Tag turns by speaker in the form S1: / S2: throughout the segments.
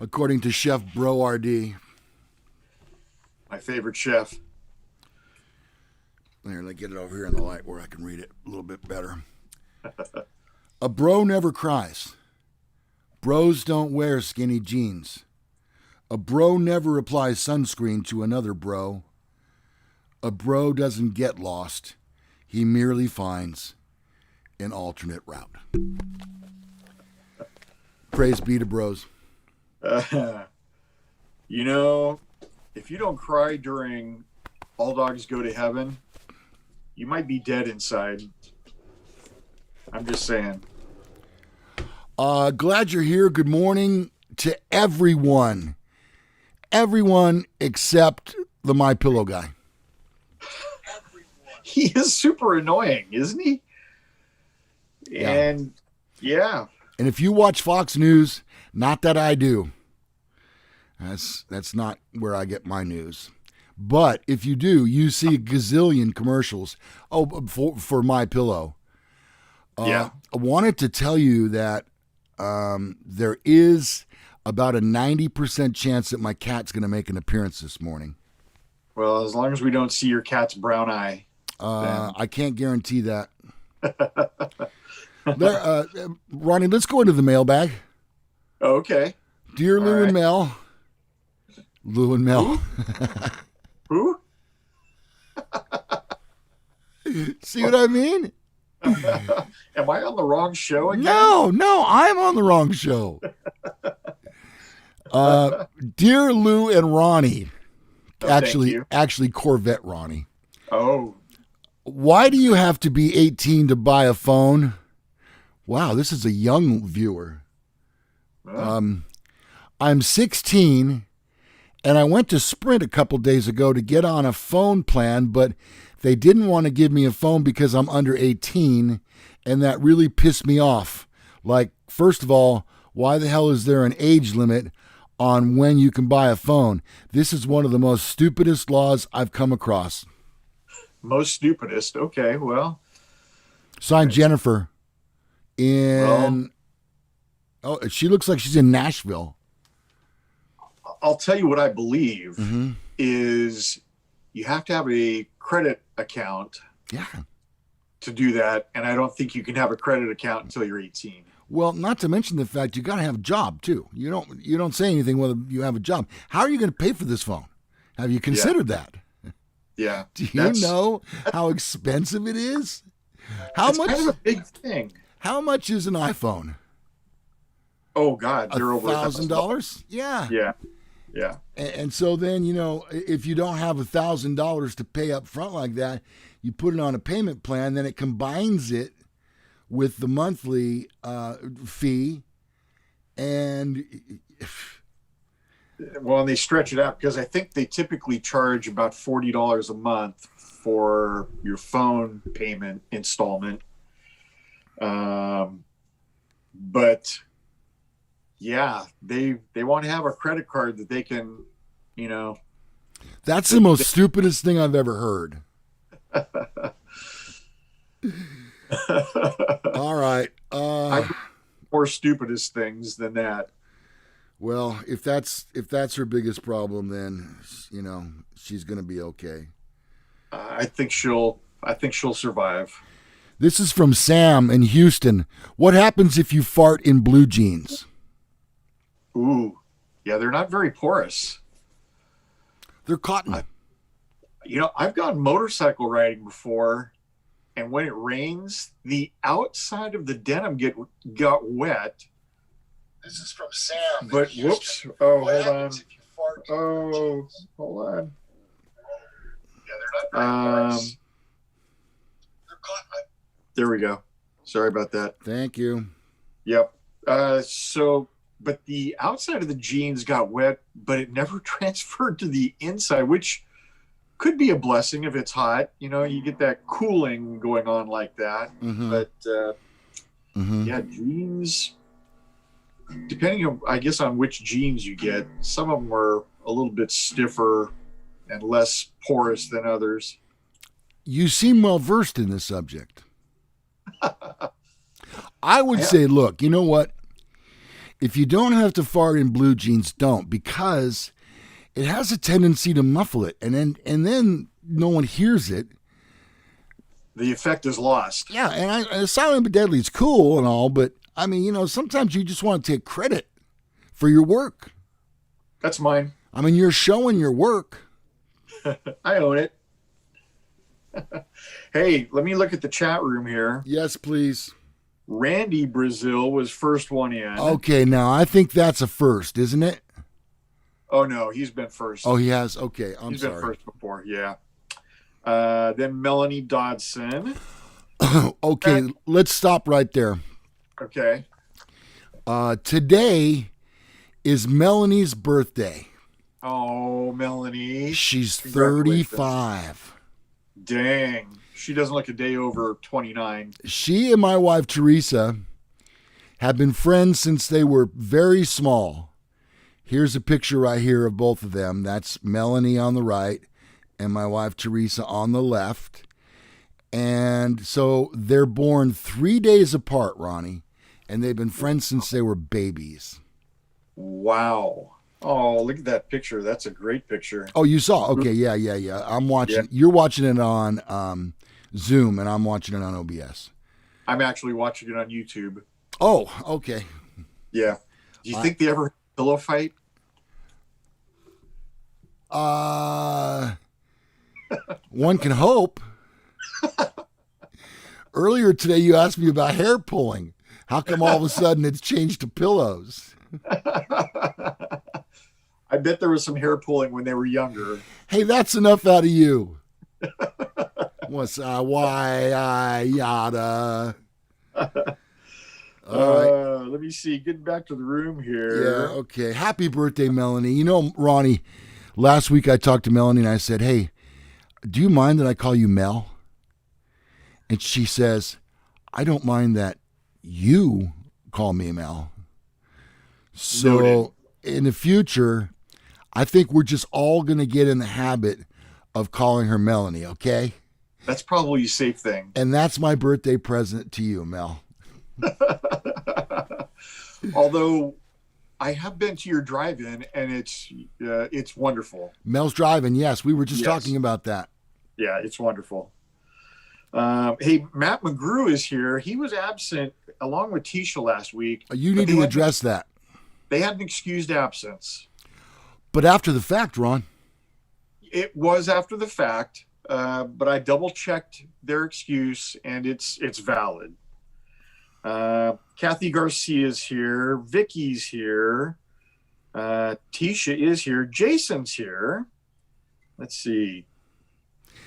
S1: according to Chef Bro RD.
S2: My favorite chef.
S1: Here, let me get it over here in the light where I can read it a little bit better. A bro never cries. Bros don't wear skinny jeans. A bro never applies sunscreen to another bro. A bro doesn't get lost. He merely finds an alternate route. Praise be to bros.
S2: You know, if you don't cry during All Dogs Go to Heaven, you might be dead inside. I'm just saying.
S1: Glad you're here. Good morning to everyone. Everyone except the My Pillow guy.
S2: He is super annoying, isn't he?
S1: Yeah.
S2: And yeah.
S1: And if you watch Fox News, not that I do. That's not where I get my news. But if you do, you see a gazillion commercials. For My Pillow.
S2: Yeah.
S1: I wanted to tell you that there is about a 90% chance that my cat's going to make an appearance this morning.
S2: Well, as long as we don't see your cat's brown eye.
S1: I can't guarantee that. Ronnie, let's go into the mailbag.
S2: Okay.
S1: Dear Lou
S2: right.
S1: and Mel. Lou and Mel.
S2: Who?
S1: See what I mean?
S2: Am I on the wrong show again?
S1: No, I'm on the wrong show. Dear Lou and Ronnie. Actually Corvette Ronnie.
S2: Oh.
S1: Why do you have to be 18 to buy a phone? Wow, this is a young viewer. I'm 16 and I went to Sprint a couple days ago to get on a phone plan, but they didn't want to give me a phone because I'm under 18, and that really pissed me off. Like, first of all, why the hell is there an age limit on when you can buy a phone? This is one of the most stupidest laws I've come across.
S2: Most stupidest. Okay, well.
S1: Signed Jennifer. She looks like she's in Nashville.
S2: I'll tell you what I believe is you have to have a credit account to do that, and I don't think you can have a credit account until you're 18.
S1: Well, not to mention the fact you got to have a job too. You don't say anything whether you have a job. How are you going to pay for this phone? Have you considered that?
S2: Yeah.
S1: Do you know how expensive it is?
S2: It's kind of a big thing.
S1: How much is an iPhone?
S2: Oh God, they're over
S1: $1,000. Yeah.
S2: Yeah.
S1: And so then, if you don't have $1,000 to pay up front like that, you put it on a payment plan, then it combines it with the monthly fee. And
S2: they stretch it out because I think they typically charge about $40 a month for your phone payment installment. But yeah, they want to have a credit card that they can,
S1: That's the most stupidest thing I've ever heard. All right.
S2: More stupidest things than that.
S1: Well, if that's her biggest problem, then she's going to be okay.
S2: I think she'll survive.
S1: This is from Sam in Houston. What happens if you fart in blue jeans?
S2: Ooh, yeah, they're not very porous.
S1: They're cotton.
S2: I've gone motorcycle riding before, and when it rains, the outside of the denim got wet.
S1: This is from Sam.
S2: But whoops! Oh, hold on. Oh, hold on.
S1: Yeah, they're not very porous.
S2: They're cotton. There we go. Sorry about that.
S1: Thank you.
S2: Yep. But the outside of the jeans got wet, but it never transferred to the inside, which could be a blessing if it's hot. You get that cooling going on like that.
S1: Mm-hmm.
S2: But yeah, jeans, depending on, I guess, on which jeans you get, some of them are a little bit stiffer and less porous than others.
S1: You seem well versed in this subject. I would say, look, you know what? If you don't have to fart in blue jeans, don't, because it has a tendency to muffle it, and then no one hears it.
S2: The effect is lost.
S1: Yeah, and Silent but Deadly is cool and all, but I mean, sometimes you just want to take credit for your work.
S2: That's mine.
S1: I mean, you're showing your work.
S2: I own it. Hey, let me look at the chat room here.
S1: Yes, please.
S2: Randy Brazil was first one in.
S1: Okay, now I think that's a first, isn't it?
S2: Oh, no, he's been first.
S1: Oh, he has? Okay, I'm
S2: He's
S1: sorry.
S2: been first before, yeah. Then Melanie Dodson.
S1: Okay, let's stop right there.
S2: Okay.
S1: Today is Melanie's birthday.
S2: Oh, Melanie.
S1: She's
S2: Congratulations.
S1: 35.
S2: Dang. She doesn't look a day over 29.
S1: She and my wife, Teresa, have been friends since they were very small. Here's a picture right here of both of them. That's Melanie on the right and my wife, Teresa, on the left. And so they're born 3 days apart, Ronnie, and they've been friends since they were babies.
S2: Wow. Oh, look at that picture. That's a great picture.
S1: Oh, you saw? Okay, yeah. I'm watching. Yeah. You're watching it on Zoom, and I'm watching it on OBS.
S2: I'm actually watching it on YouTube.
S1: Oh, okay.
S2: Yeah. Do you think they ever had a pillow fight?
S1: One can hope. Earlier today, you asked me about hair pulling. How come all of a sudden it's changed to pillows?
S2: I bet there was some hair pulling when they were younger.
S1: Hey, that's enough out of you. What's why I yada? All right.
S2: Let me see. Getting back to the room here.
S1: Yeah, okay. Happy birthday, Melanie. You know, Ronnie, last week I talked to Melanie and I said, hey, do you mind that I call you Mel? And she says, I don't mind that you call me Mel. So
S2: Noted.
S1: In the future, I think we're just all going to get in the habit of calling her Melanie, okay?
S2: That's probably a safe thing.
S1: And that's my birthday present to you, Mel.
S2: Although I have been to your drive-in and it's wonderful.
S1: Mel's Drive-In, yes. We were just talking about that.
S2: Yeah, it's wonderful. Hey, Matt McGrew is here. He was absent along with Tisha last week.
S1: You need to address that.
S2: They had an excused absence.
S1: But after the fact, Ron.
S2: It was after the fact, but I double-checked their excuse, and it's valid. Kathy Garcia's here. Vicky's here. Tisha is here. Jason's here. Let's see.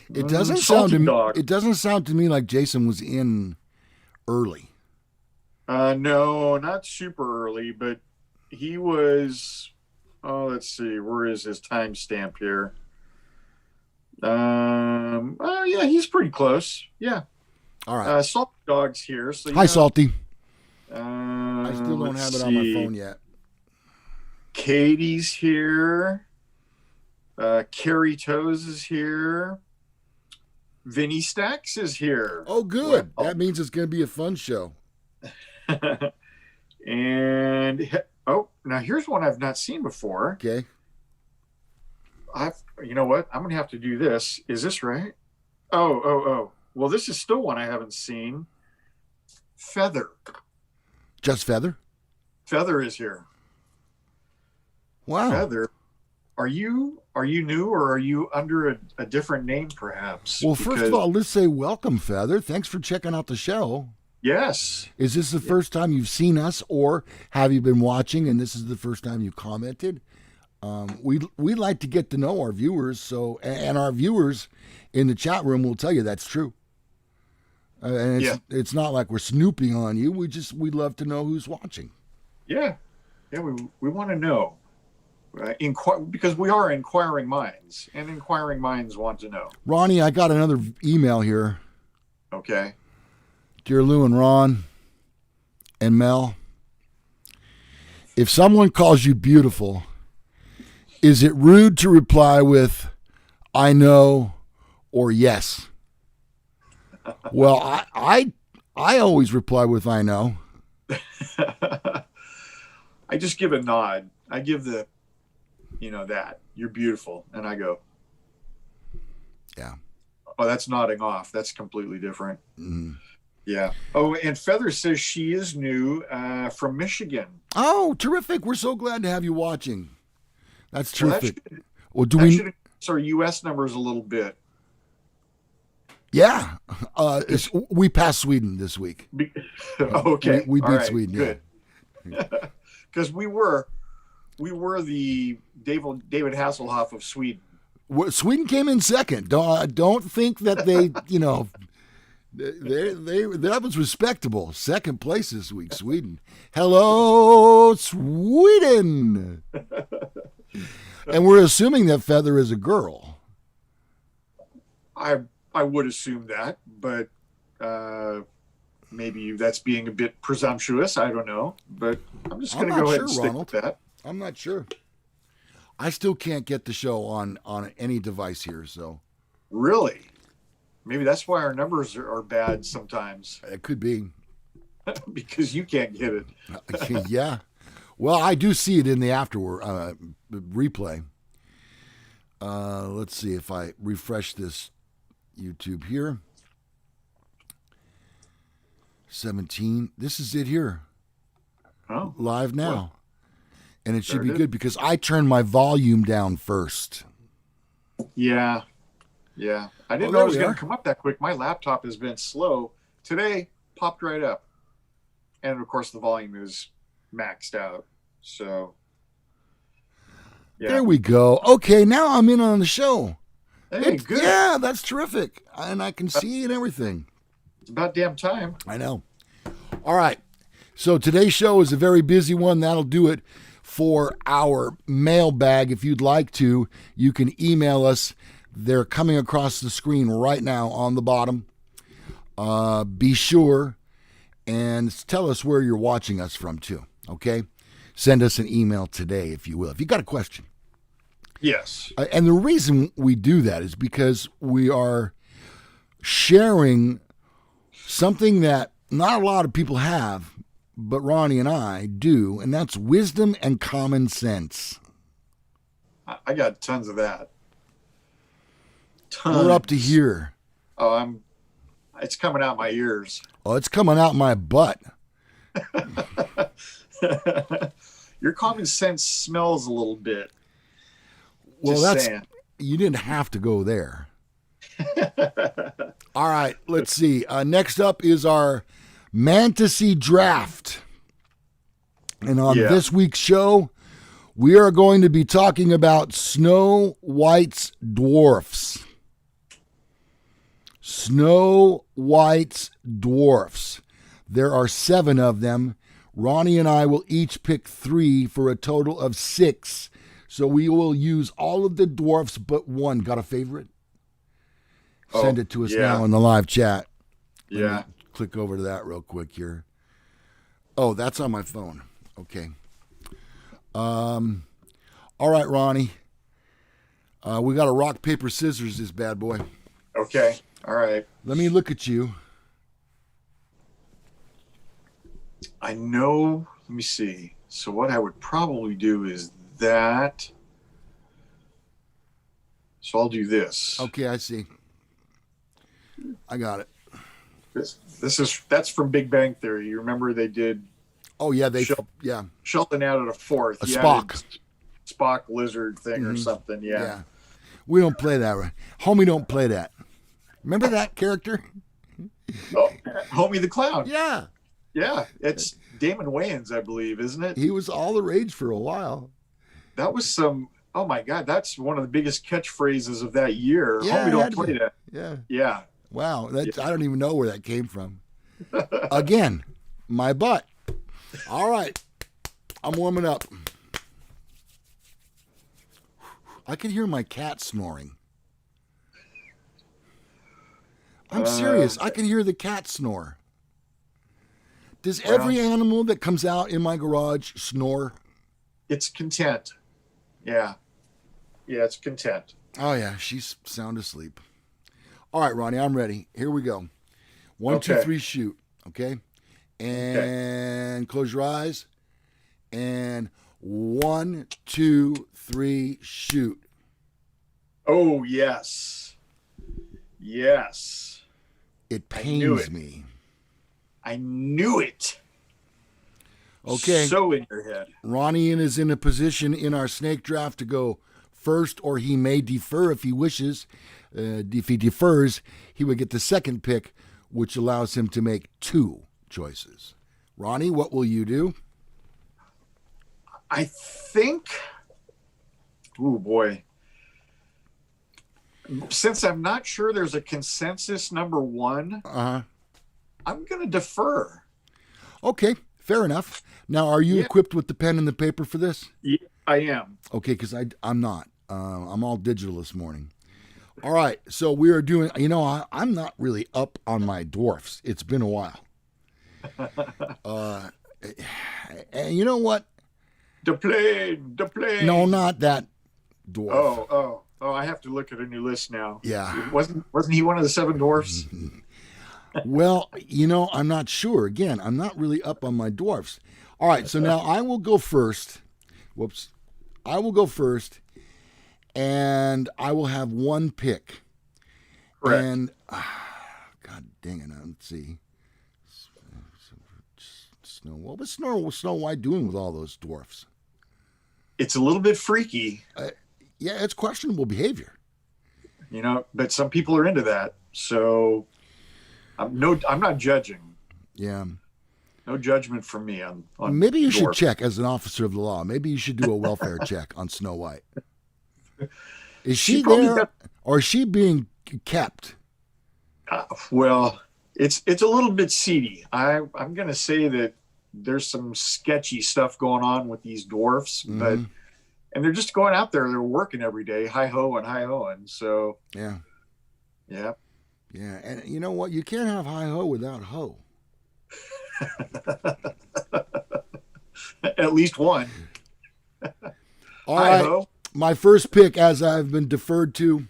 S1: It doesn't sound to me. It doesn't sound to me like Jason was in early.
S2: No, not super early, but he was. Oh, let's see. Where is his timestamp here? Oh yeah, he's pretty close. Yeah.
S1: All right.
S2: Salty Dog's here. So
S1: hi, Salty.
S2: I
S1: still don't have it on my phone yet.
S2: Katie's here. Carrie Toes is here. Vinny Stacks is here.
S1: Oh, good. Well, that means it's going to be a fun show.
S2: And now here's one I've not seen before.
S1: Okay.
S2: You know what? I'm going to have to do this. Is this right? Oh. Well, this is still one I haven't seen. Feather.
S1: Just Feather?
S2: Feather is here.
S1: Wow.
S2: Feather. Are you new, or are you under a different name perhaps?
S1: Well, first of all, let's say welcome, Feather. Thanks for checking out the show.
S2: Yes.
S1: Is this the first time you've seen us, or have you been watching and this is the first time you commented? We like to get to know our viewers, and our viewers in the chat room will tell you that's true. And it's not like we're snooping on you. We love to know who's watching.
S2: Yeah. We want to know. Because we are inquiring minds, and inquiring minds want to know.
S1: Ronnie, I got another email here.
S2: Okay.
S1: Dear Lou and Ron and Mel, if someone calls you beautiful, is it rude to reply with, I know, or yes? Well, I always reply with, I know.
S2: I just give a nod. I give that you're beautiful, and I go,
S1: Yeah.
S2: oh, that's nodding off. That's completely different.
S1: Mm.
S2: Yeah. Oh, and Feather says she is new from Michigan.
S1: Oh, terrific! We're so glad to have you watching. That's
S2: Well,
S1: terrific. Well, do
S2: that
S1: we?
S2: should increase our U.S. numbers a little bit.
S1: Yeah. We passed Sweden this week.
S2: Okay.
S1: We
S2: All
S1: beat
S2: right.
S1: Sweden.
S2: Good. Because we were the David Hasselhoff of Sweden.
S1: Sweden came in second. Don't think that they, they that was respectable. Second place this week, Sweden. Hello, Sweden. And we're assuming that Feather is a girl.
S2: I would assume that, but maybe that's being a bit presumptuous. I don't know, but I'm just going to go ahead and stick with that.
S1: I'm not sure. I still can't get the show on any device here, so.
S2: Really? Maybe that's why our numbers are bad sometimes.
S1: It could be.
S2: Because you can't get it.
S1: Yeah. Well, I do see it in the afterward replay. Let's see if I refresh this YouTube here. 17. This is it here.
S2: Oh.
S1: Live now.
S2: Well,
S1: and it should be good because I turned my volume down first.
S2: Yeah. Yeah. I didn't know it was going to come up that quick. My laptop has been slow. Today, popped right up. And, of course, the volume is maxed out. So, yeah.
S1: There we go. Okay, now I'm in on the show.
S2: Hey, good.
S1: Yeah, that's terrific. And I can see and everything.
S2: It's about damn time.
S1: I know. All right. So today's show is a very busy one. That'll do it for our mailbag. If you'd like to, you can email us. They're coming across the screen right now on the bottom. Be sure and tell us where you're watching us from too. Okay? Send us an email today if you will. If you got a question.
S2: Yes.
S1: And the reason we do that is because we are sharing something that not a lot of people have, but Ronnie and I do, and that's wisdom and common sense.
S2: I got tons of that. Tons.
S1: We're up to here.
S2: Oh, it's coming out my ears.
S1: Oh, it's coming out my butt.
S2: Your common sense smells a little bit.
S1: Well, you didn't have to go there. All right, let's see. Next up is our Mantasy draft. And on this week's show, we are going to be talking about Snow White's dwarfs. Snow White's dwarfs. There are 7 of them. Ronnie and I will each pick 3 for a total of 6. So we will use all of the dwarfs but one. Got a favorite? Send it to us now in the live chat.
S2: Yeah.
S1: Click over to that real quick here. Oh, that's on my phone. Okay. All right, Ronnie. We got a rock, paper, scissors, this bad boy.
S2: Okay. All right.
S1: Let me look at you.
S2: I know. Let me see. So what I would probably do is that. So I'll do this.
S1: Okay, I see. I got it.
S2: That's from Big Bang Theory. You remember they did?
S1: Oh yeah,
S2: Sheldon added a 4th.
S1: A Spock.
S2: Spock lizard thing or something.
S1: Yeah. We don't play that, right? Homie don't play that. Remember that character?
S2: Oh, Homie the Clown.
S1: Yeah.
S2: Yeah. It's Damon Wayans, I believe, isn't it?
S1: He was all the rage for a while.
S2: That was some. Oh my God, that's one of the biggest catchphrases of that year.
S1: Yeah,
S2: Homie don't play that.
S1: Yeah.
S2: Yeah.
S1: Wow. I don't even know where that came from. Again, my butt. All right. I'm warming up. I can hear my cat snoring. I'm serious. I can hear the cat snore. Does every animal that comes out in my garage snore?
S2: It's content. Yeah. Yeah, it's content.
S1: Oh, yeah. She's sound asleep. All right, Ronnie, I'm ready. Here we go. 1, 2, 3, shoot. Okay? And close your eyes. And 1, 2, 3, shoot.
S2: Oh, yes. Yes.
S1: It
S2: I knew
S1: pains
S2: it.
S1: me.
S2: I knew it.
S1: Okay.
S2: So in your head.
S1: Ronnie is in a position in our snake draft to go first, or he may defer if he wishes. If he defers, he would get the second pick, which allows him to make 2 choices. Ronnie, what will you do?
S2: I think, oh boy, since I'm not sure there's a consensus number 1, I'm going to defer.
S1: Okay, fair enough. Now, are you equipped with the pen and the paper for this?
S2: Yeah, I am.
S1: Okay, because I'm not. I'm all digital this morning. All right, so we are doing, I'm not really up on my dwarfs. It's been a while. And you know what?
S2: The plane.
S1: No, not that dwarf.
S2: Oh, I have to look at a new list now.
S1: Yeah.
S2: Wasn't he one of the 7 dwarfs?
S1: Well, I'm not sure. Again, I'm not really up on my dwarfs. All right, so now I will go first. Whoops. I will go first, and I will have 1 pick.
S2: Correct.
S1: And, God dang it, let's see. What was Snow White doing with all those dwarfs?
S2: It's a little bit freaky.
S1: Yeah, it's questionable behavior.
S2: But some people are into that. So I'm not judging.
S1: Yeah.
S2: No judgment from me on
S1: Maybe you should
S2: dwarf.
S1: check as an officer of the law. Maybe you should do a welfare check on Snow White. Is she there, or is she being kept?
S2: Well, it's a little bit seedy. I'm going to say that there's some sketchy stuff going on with these dwarfs, but and they're just going out there. They're working every day, hi-ho and hi-ho-ing. So
S1: Yeah.
S2: Yeah.
S1: And you know what? You can't have hi-ho without ho.
S2: At least one.
S1: All right.
S2: Hi-ho.
S1: My first pick, as I've been deferred to,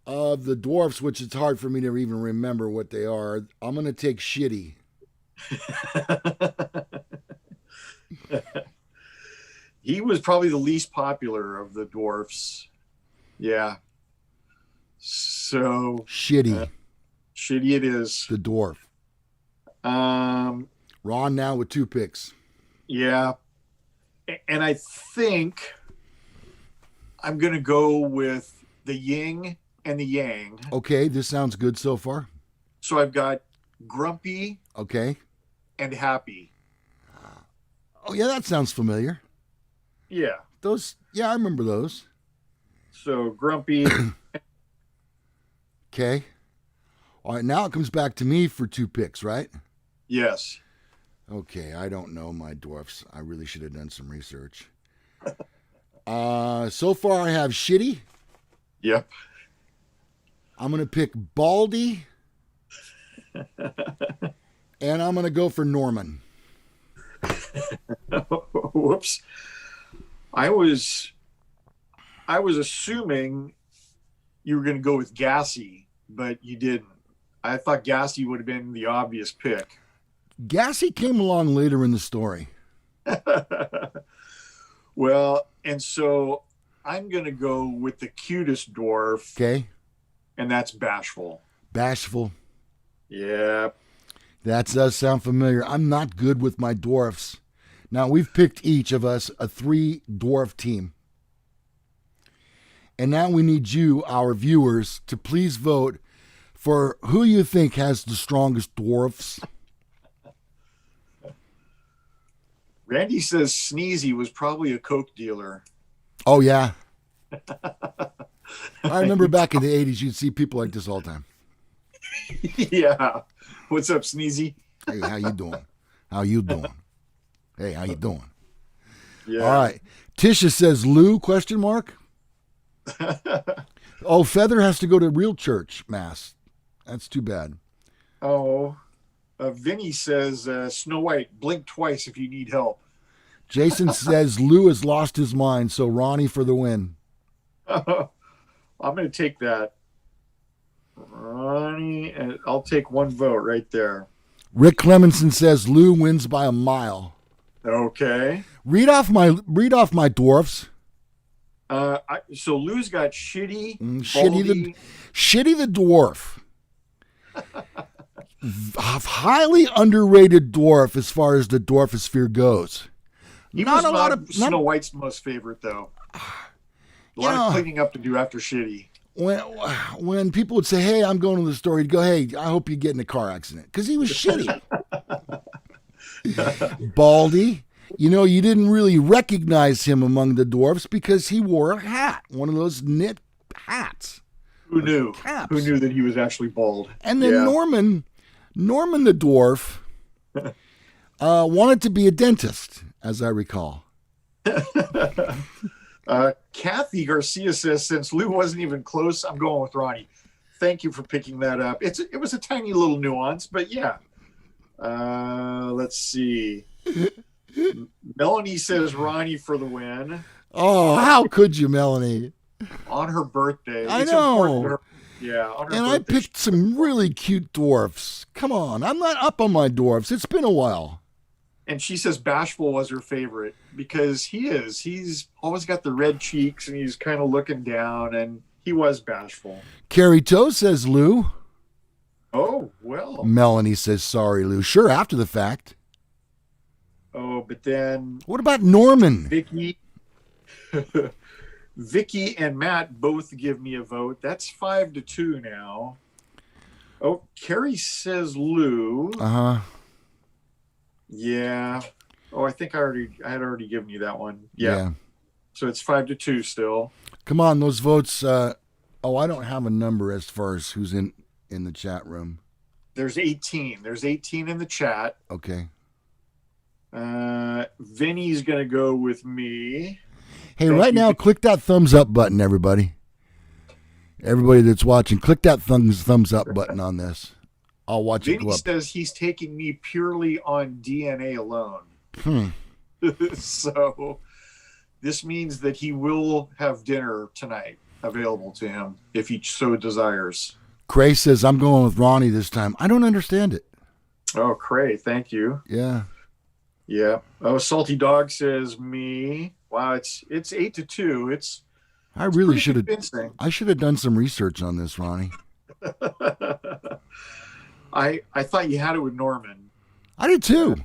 S1: of the dwarfs, which it's hard for me to even remember what they are, I'm going to take Shitty.
S2: He was probably the least popular of the dwarfs. Yeah. So
S1: Shitty.
S2: Shitty it is.
S1: The dwarf. Ron now with 2 picks.
S2: Yeah. And I think I'm going to go with the yin and the yang.
S1: Okay, this sounds good so far.
S2: So I've got grumpy
S1: Okay.
S2: and happy.
S1: Oh, yeah, that sounds familiar.
S2: Yeah.
S1: I remember those.
S2: So grumpy.
S1: Okay. All right, now it comes back to me for 2 picks, right?
S2: Yes.
S1: Okay, I don't know my dwarfs. I really should have done some research. So far I have Shitty.
S2: Yep.
S1: I'm going to pick Baldy. And I'm going to go for Norman.
S2: Whoops. I was assuming you were going to go with Gassy, but you didn't. I thought Gassy would have been the obvious pick.
S1: Gassy came along later in the story.
S2: Well, and so I'm going to go with the cutest dwarf.
S1: Okay.
S2: And that's Bashful.
S1: Bashful.
S2: Yeah.
S1: That does sound familiar. I'm not good with my dwarfs. Now, we've picked each of us a 3 dwarf team. And now we need you, our viewers, to please vote for who you think has the strongest dwarfs.
S2: Randy says Sneezy was probably a Coke dealer.
S1: Oh, yeah. I remember back in the 80s, you'd see people like this all the time.
S2: Yeah. What's up, Sneezy?
S1: Hey, how you doing? How you doing? Hey, how you doing?
S2: Yeah.
S1: All right. Tisha says Lou, question mark? Oh, Feather has to go to real church mass. That's too bad.
S2: Oh. Vinny says Snow White, blink twice if you need help.
S1: Jason says Lou has lost his mind, so Ronnie for the win.
S2: I'm going to take that. Ronnie, and I'll take 1 vote right there.
S1: Rick Clemenson says Lou wins by a mile.
S2: Okay.
S1: Read off my dwarfs.
S2: So Lou's got Shitty,
S1: Shitty
S2: Baldy.
S1: the dwarf. Highly underrated dwarf as far as the dwarfosphere goes.
S2: He
S1: Not
S2: was
S1: a lot
S2: not
S1: of
S2: Snow White's most favorite, though. A
S1: you
S2: lot of
S1: know
S2: cleaning up to do after Shitty.
S1: when people would say, "Hey, I'm going to the store," he'd go, "Hey, I hope you get in a car accident," because he was shitty. Baldy, you didn't really recognize him among the dwarfs because he wore a hat, one of those knit hats,
S2: Who knew? Who
S1: caps.
S2: knew that he was actually bald?
S1: And then
S2: Yeah.
S1: Norman the dwarf, wanted to be a dentist, as I recall.
S2: Kathy Garcia says, since Lou wasn't even close, I'm going with Ronnie. Thank you for picking that up. It was a tiny little nuance, but yeah. Let's see. Melanie says Ronnie for the win
S1: Oh, how could you, Melanie?
S2: on her birthday.
S1: I
S2: It's important to
S1: know.
S2: her. Yeah, on her
S1: And I
S2: birthday.
S1: picked some really cute dwarfs. Come on, I'm not up on my dwarfs. It's been a while.
S2: And she says Bashful was her favorite because he is. He's always got the red cheeks and he's kind of looking down, and he was bashful.
S1: Carrie Toe says Lou.
S2: Oh, well.
S1: Melanie says sorry, Lou. Sure, after the fact.
S2: Oh, but then
S1: What about Norman?
S2: Vicky and Matt both give me a vote. That's 5-2 now. Oh, Carrie says Lou.
S1: Uh-huh.
S2: Yeah. Oh, I think I had already given you that one. Yeah. So it's 5-2 still.
S1: Come on, those votes. I don't have a number as far as who's in the chat room.
S2: There's 18. There's 18 in the chat.
S1: Okay.
S2: Vinny's gonna go with me.
S1: Hey, right now, click that thumbs up button, everybody. Everybody that's watching, click that thumbs up button on this. I'll watch it go
S2: Vinny
S1: up.
S2: says he's taking me purely on DNA alone. So this means that he will have dinner tonight available to him if he so desires.
S1: Cray says, I'm going with Ronnie this time. I don't understand it.
S2: Oh, Cray, thank you.
S1: Yeah.
S2: Yeah. Oh, Salty Dog says me. Wow, it's 8-2.
S1: I really
S2: pretty
S1: should have.
S2: convincing.
S1: I should have done some research on this, Ronnie.
S2: I thought you had it with Norman.
S1: I did too.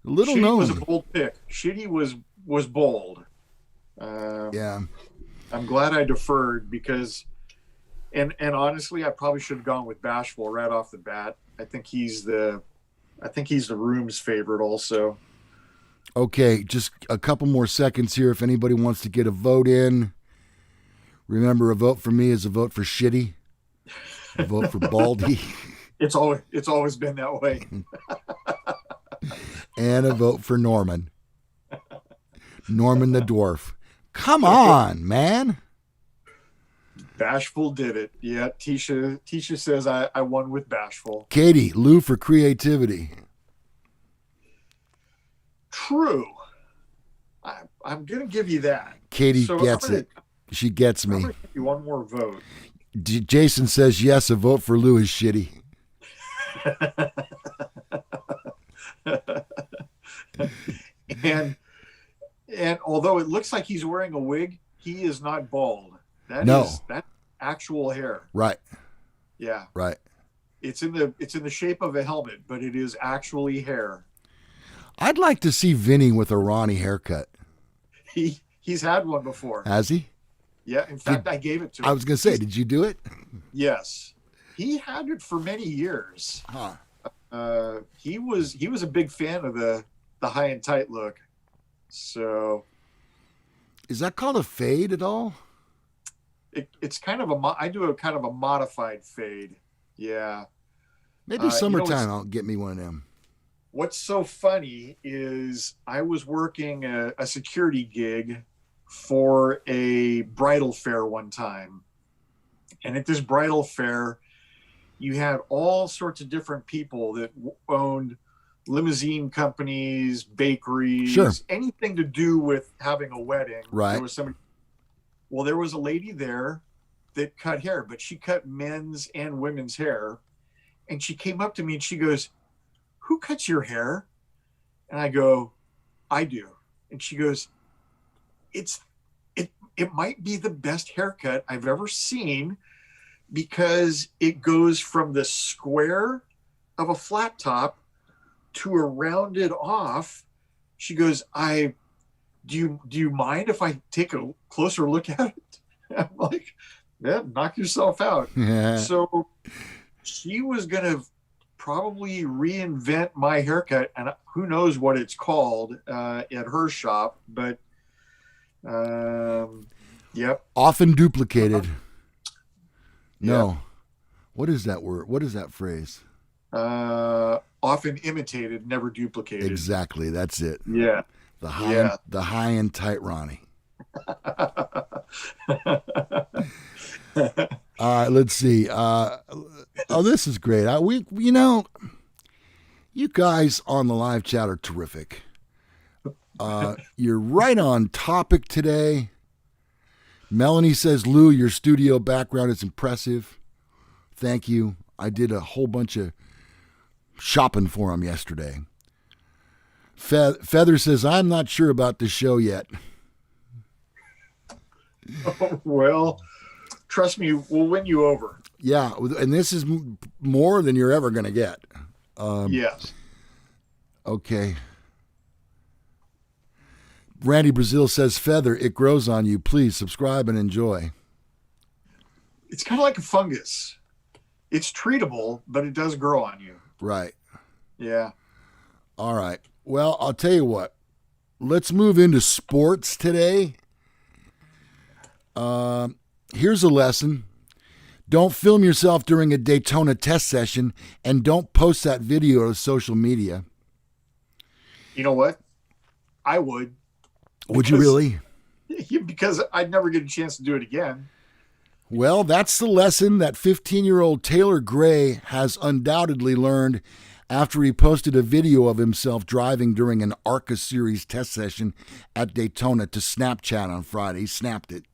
S1: Little
S2: Shitty
S1: known.
S2: was a bold pick. Shitty was bold.
S1: Yeah.
S2: I'm glad I deferred because, and honestly, I probably should have gone with Bashful right off the bat. I think he's the room's favorite also.
S1: Okay, just a couple more seconds here. If anybody wants to get a vote in, remember, a vote for me is a vote for Shitty. A vote for Baldy.
S2: It's always been that way.
S1: And a vote for Norman. Norman the dwarf. Come on, man.
S2: Bashful did it. Yeah, Tisha says I won with Bashful.
S1: Katie, Lou for creativity.
S2: True. I'm going to give you that.
S1: Katie
S2: So
S1: gets it. She gets
S2: I'm
S1: me.
S2: going to give you one more vote.
S1: Jason says yes, a vote for Lou is Shitty.
S2: and although it looks like he's wearing a wig, he is not bald. That's actual hair.
S1: Right.
S2: Yeah.
S1: Right.
S2: It's in the shape of a helmet, but it is actually hair.
S1: I'd like to see Vinny with a Ronnie haircut.
S2: He's had one before.
S1: Has he?
S2: Yeah. In fact, I gave it to him.
S1: I was going to say, did you do it?
S2: Yes. He had it for many years.
S1: Huh.
S2: He was a big fan of the high and tight look. So
S1: is that called a fade at all?
S2: it's kind of I do a kind of a modified fade. Yeah.
S1: Maybe summertime I'll get me one of them.
S2: What's so funny is I was working a security gig for a bridal fair one time. And at this bridal fair, you had all sorts of different people that owned limousine companies, bakeries,
S1: sure,
S2: anything to do with having a wedding.
S1: Right.
S2: There was a lady there that cut hair, but she cut men's and women's hair. And she came up to me and she goes, "Who cuts your hair?" And I go, I do. And she goes, it's it might be the best haircut I've ever seen because it goes from the square of a flat top to a rounded off. She goes, do you mind if I take a closer look at it? I'm like, yeah, knock yourself out.
S1: Yeah.
S2: So she was gonna probably reinvent my haircut, and who knows what it's called at her shop, but yep.
S1: Often duplicated. No.
S2: Yep.
S1: What is that word? What is that phrase?
S2: Often imitated, never duplicated.
S1: Exactly. That's it.
S2: Yeah.
S1: The high and tight Ronnie. All right, let's see. This is great. You guys on the live chat are terrific. You're right on topic today. Melanie says, Lou, your studio background is impressive. Thank you. I did a whole bunch of shopping for him yesterday. Feather says, I'm not sure about this show yet.
S2: Oh, well, trust me, we'll win you over.
S1: Yeah, and this is more than you're ever going to get.
S2: Yes.
S1: Okay. Randy Brazil says, Feather, it grows on you. Please subscribe and enjoy.
S2: It's kind of like a fungus. It's treatable, but it does grow on you.
S1: Right.
S2: Yeah.
S1: All right. Well, I'll tell you what. Let's move into sports today. Here's a lesson. Don't film yourself during a Daytona test session, and don't post that video to social media.
S2: You know what? I would.
S1: Would you really?
S2: Because I'd never get a chance to do it again.
S1: Well, that's the lesson that 15-year-old Taylor Gray has undoubtedly learned after he posted a video of himself driving during an ARCA Series test session at Daytona to Snapchat on Friday. He snapped it.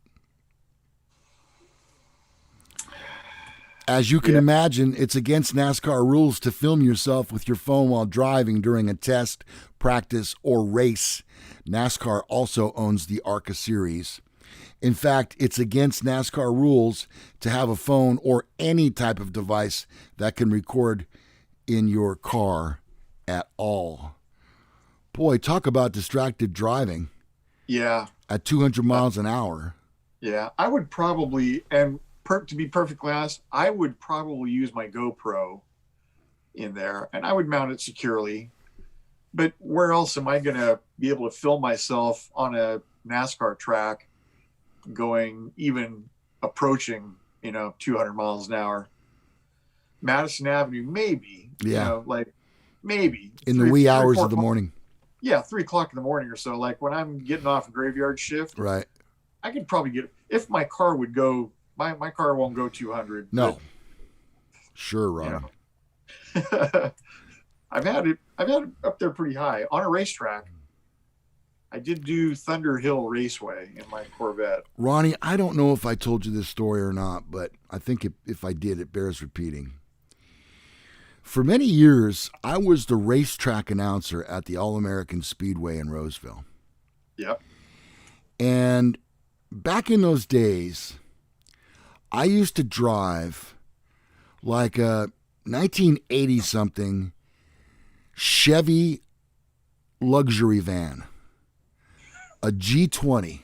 S1: As you can imagine, it's against NASCAR rules to film yourself with your phone while driving during a test, practice, or race. NASCAR also owns the ARCA Series. In fact, it's against NASCAR rules to have a phone or any type of device that can record in your car at all. Boy, talk about distracted driving.
S2: Yeah.
S1: At 200 miles an hour.
S2: Yeah. I would probably, and to be perfectly honest, I would probably use my GoPro in there and I would mount it securely. But where else am I going to be able to film myself on a NASCAR track going, even approaching, 200 miles an hour? Madison Avenue, maybe.
S1: Yeah.
S2: Maybe.
S1: In the wee hours of the morning.
S2: Yeah, 3 o'clock in the morning or so. Like when I'm getting off a graveyard shift.
S1: Right.
S2: I could probably if my car would go, my car won't go 200.
S1: No.
S2: But,
S1: sure, Ron.
S2: I've had it up there pretty high on a racetrack. I did do Thunder Hill Raceway in my Corvette.
S1: Ronnie, I don't know if I told you this story or not, but I think if I did, it bears repeating. For many years, I was the racetrack announcer at the All-American Speedway in Roseville.
S2: Yep.
S1: And back in those days, I used to drive like a 1980-something Chevy luxury van, a G20.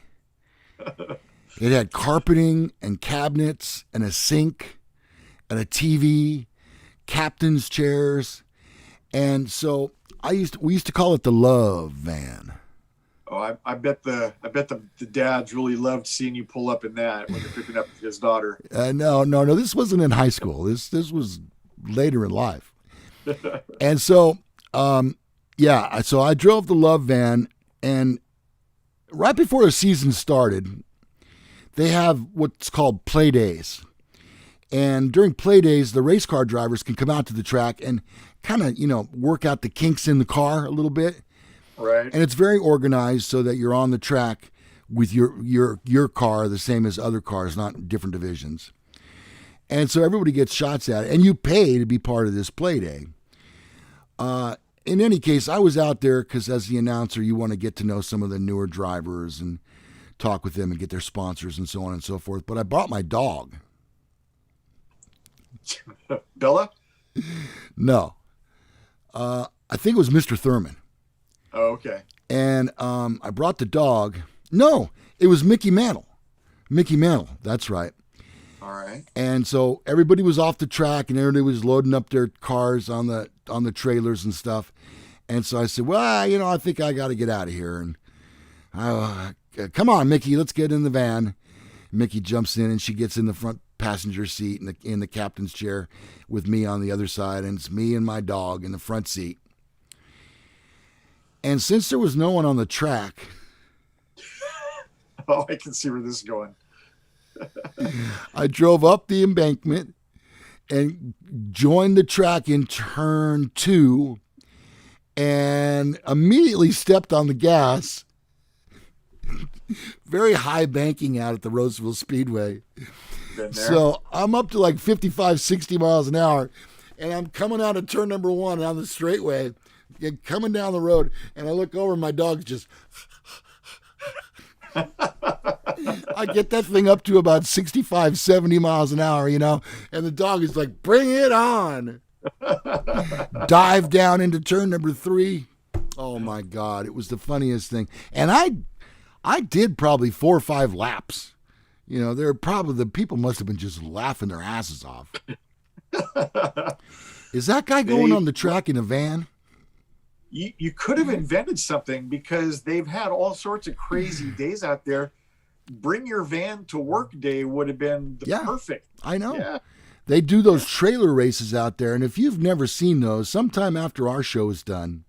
S1: It had carpeting and cabinets and a sink and a TV, captain's chairs. And so we used to call it the love van.
S2: Oh, I bet the dads really loved seeing you pull up in that when you're picking up his daughter.
S1: No. This wasn't in high school. This was later in life. And so, so I drove the love van, and right before the season started, they have what's called play days. And during play days, the race car drivers can come out to the track and kind of, work out the kinks in the car a little bit.
S2: Right.
S1: And it's very organized so that you're on the track with your car the same as other cars, not different divisions. And so everybody gets shots at it, and you pay to be part of this play day. in any case, I was out there because as the announcer, you want to get to know some of the newer drivers and talk with them and get their sponsors and so on and so forth. But I brought my dog.
S2: Bella?
S1: No. I think it was Mr. Thurman.
S2: Oh, okay.
S1: And I brought the dog. No, it was Mickey Mantle. Mickey Mantle, that's right.
S2: All right.
S1: And so everybody was off the track and everybody was loading up their cars on the trailers and stuff. And so I said, well, I think I got to get out of here. And come on, Mickey, let's get in the van. Mickey jumps in and she gets in the front passenger seat in the captain's chair with me on the other side. And it's me and my dog in the front seat. And since there was no one on the track.
S2: Oh, I can see where this is going.
S1: I drove up the embankment and joined the track in turn 2 and immediately stepped on the gas. Very high banking out at the Roseville Speedway. So I'm up to like 55, 60 miles an hour, and I'm coming out of turn number 1 on the straightway, coming down the road, and I look over and my dog's just... I get that thing up to about 65, 70 miles an hour, and the dog is like, bring it on. Dive down into turn number 3. Oh my God. It was the funniest thing. And I did probably 4 or 5 laps. The people must have been just laughing their asses off. Is that guy going on the track in a van?
S2: You could have invented something because they've had all sorts of crazy days out there. Bring your van to work day would have been perfect.
S1: I know.
S2: Yeah.
S1: They do those trailer races out there. And if you've never seen those, sometime after our show is done,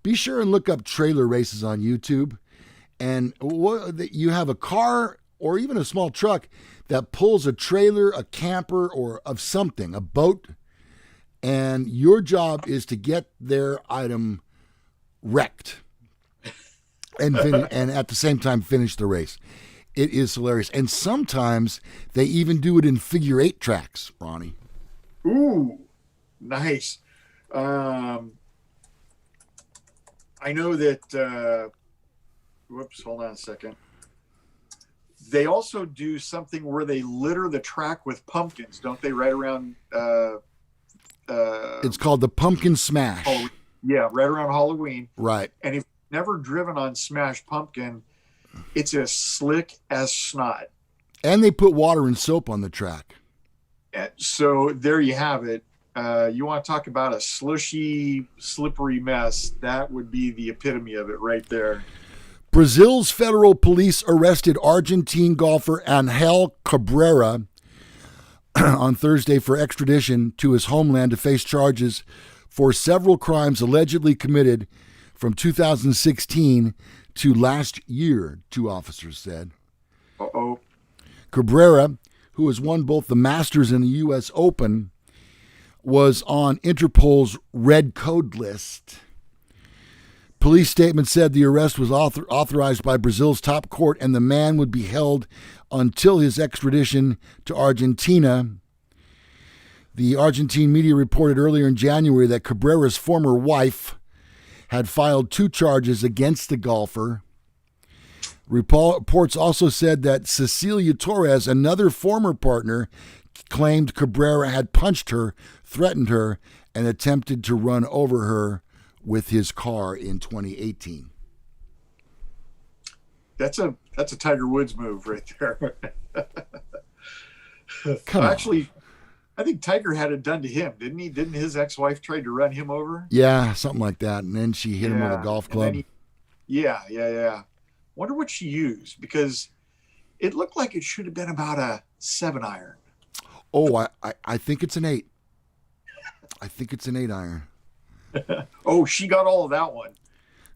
S1: be sure and look up trailer races on YouTube. And you have a car or even a small truck that pulls a trailer, a camper, or of something, a boat. And your job is to get their item wrecked and at the same time finish the race. It is hilarious. And sometimes they even do it in figure 8 tracks, Ronnie.
S2: Ooh, nice. I know that, hold on a second. They also do something where they litter the track with pumpkins, don't they? Right around...
S1: it's called the Pumpkin Smash.
S2: Yeah, right around Halloween.
S1: Right.
S2: And if you've never driven on Smash Pumpkin, it's as slick as snot.
S1: And they put water and soap on the track.
S2: So there you have it. You want to talk about a slushy, slippery mess. That would be the epitome of it right there.
S1: Brazil's federal police arrested Argentine golfer Angel Cabrera on Thursday for extradition to his homeland to face charges for several crimes allegedly committed from 2016 to last year, 2 officers said.
S2: Uh-oh.
S1: Cabrera, who has won both the Masters and the U.S. Open, was on Interpol's red code list. Police statement said the arrest was authorized by Brazil's top court and the man would be held until his extradition to Argentina. The Argentine media reported earlier in January that Cabrera's former wife had filed 2 charges against the golfer. Reports also said that Cecilia Torres, another former partner, claimed Cabrera had punched her, threatened her, and attempted to run over her with his car in 2018.
S2: That's a Tiger Woods move right there.
S1: Actually,
S2: I think Tiger had it done to him, didn't he? Didn't his ex-wife try to run him over?
S1: Yeah, something like that. And then she hit him with a golf club.
S2: Yeah. Wonder what she used, because it looked like it should have been about a 7-iron.
S1: Oh, I think it's an 8. I think it's an 8-iron.
S2: Oh, she got all of that one.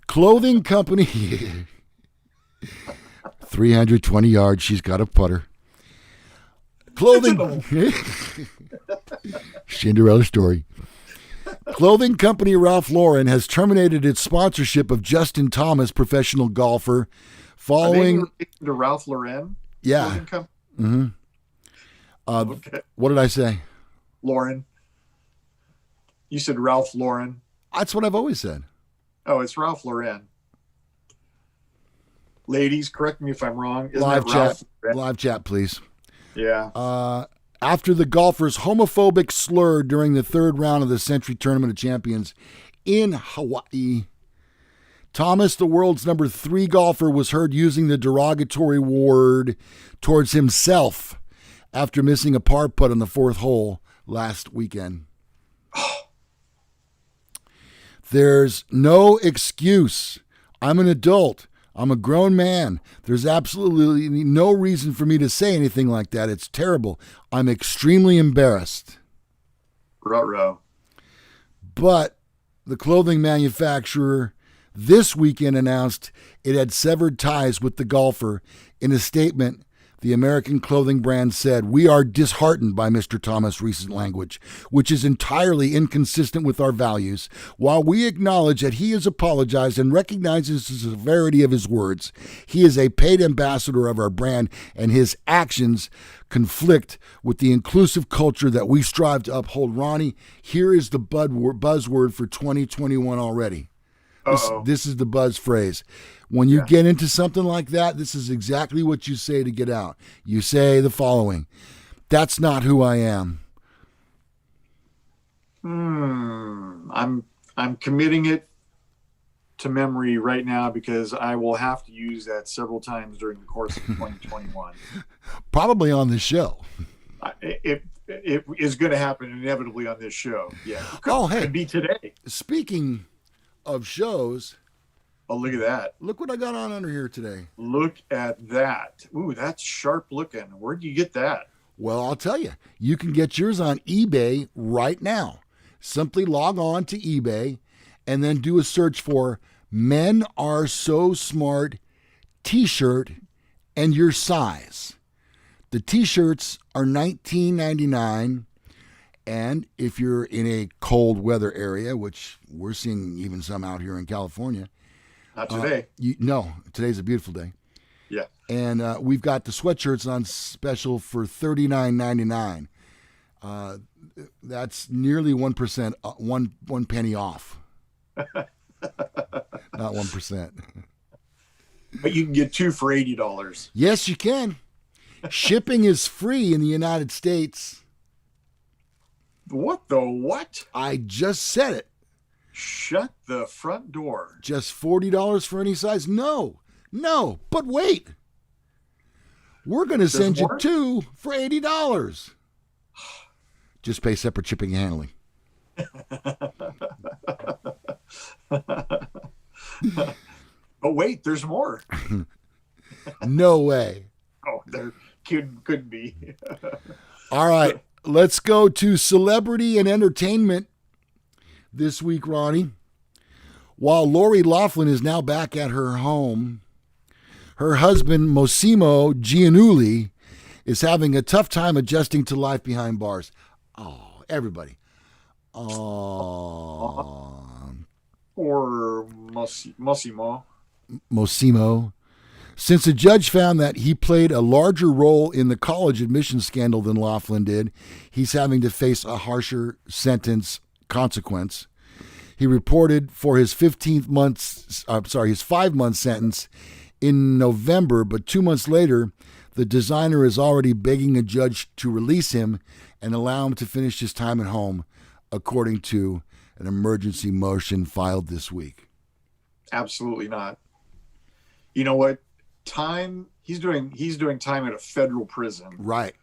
S1: Clothing company. 320 yards. She's got a putter. Clothing. Cinderella story. Clothing company Ralph Lauren has terminated its sponsorship of Justin Thomas, professional golfer, following.
S2: Are they to Ralph Lauren?
S1: Yeah. Mm-hmm.
S2: Okay.
S1: What did I say?
S2: Lauren. You said Ralph Lauren.
S1: That's what I've always said.
S2: Oh, it's Ralph Lauren. Ladies, correct me if I'm wrong. Isn't
S1: Live
S2: that Ralph
S1: chat.
S2: Lauren?
S1: Live chat, please.
S2: Yeah.
S1: After the golfer's homophobic slur during the third round of the Century Tournament of Champions in Hawaii, Thomas, the world's number 3 golfer, was heard using the derogatory word towards himself after missing a par putt on the 4th hole last weekend. There's no excuse. I'm an adult. I'm a grown man. There's absolutely no reason for me to say anything like that. It's terrible. I'm extremely embarrassed.
S2: Ruh-roh.
S1: But the clothing manufacturer this weekend announced it had severed ties with the golfer. In a statement, the American clothing brand said, "We are disheartened by Mr. Thomas' recent language, which is entirely inconsistent with our values. While we acknowledge that he has apologized and recognizes the severity of his words, he is a paid ambassador of our brand, and his actions conflict with the inclusive culture that we strive to uphold." Ronnie, here is the buzzword for 2021 already. This is the buzz phrase. When you get into something like that, this is exactly what you say to get out. You say the following: "That's not who I am."
S2: I'm committing it to memory right now because I will have to use that several times during the course of 2021.
S1: Probably on the show.
S2: It is going to happen inevitably on this show. Yeah.
S1: Could
S2: be today.
S1: Speaking of shows,
S2: oh, look at that.
S1: Look what I got on under here today.
S2: Look at that. Ooh, that's sharp looking. Where'd you get that?
S1: Well, I'll tell you. You can get yours on eBay right now. Simply log on to eBay and then do a search for "Men Are So Smart" t-shirt and your size. The t-shirts are $19.99. And if you're in a cold weather area, which we're seeing even some out here in California.
S2: Not today.
S1: No, today's a beautiful day.
S2: Yeah.
S1: And we've got the sweatshirts on special for $39.99. That's nearly 1%, one penny off. Not 1%.
S2: But you can get 2 for $80.
S1: Yes, you can. Shipping is free in the United States.
S2: What the what?
S1: I just said it.
S2: Shut the front door.
S1: Just $40 for any size? No, but wait. We're going to send you 2 for $80. Just pay separate shipping and handling.
S2: But wait, there's more.
S1: No way.
S2: Oh, there could be.
S1: All right. Let's go to celebrity and entertainment this week, Ronnie. While Lori Loughlin is now back at her home, her husband, Massimo Giannulli, is having a tough time adjusting to life behind bars. Oh, everybody. Oh.
S2: Or Massimo.
S1: Since a judge found that he played a larger role in the college admissions scandal than Loughlin did, he's having to face a harsher consequence. He reported for his 5-month sentence in November, but 2 months later, the designer is already begging a judge to release him and allow him to finish his time at home, according to an emergency motion filed this week.
S2: Absolutely not. You know what? He's doing time at a federal prison.
S1: Right.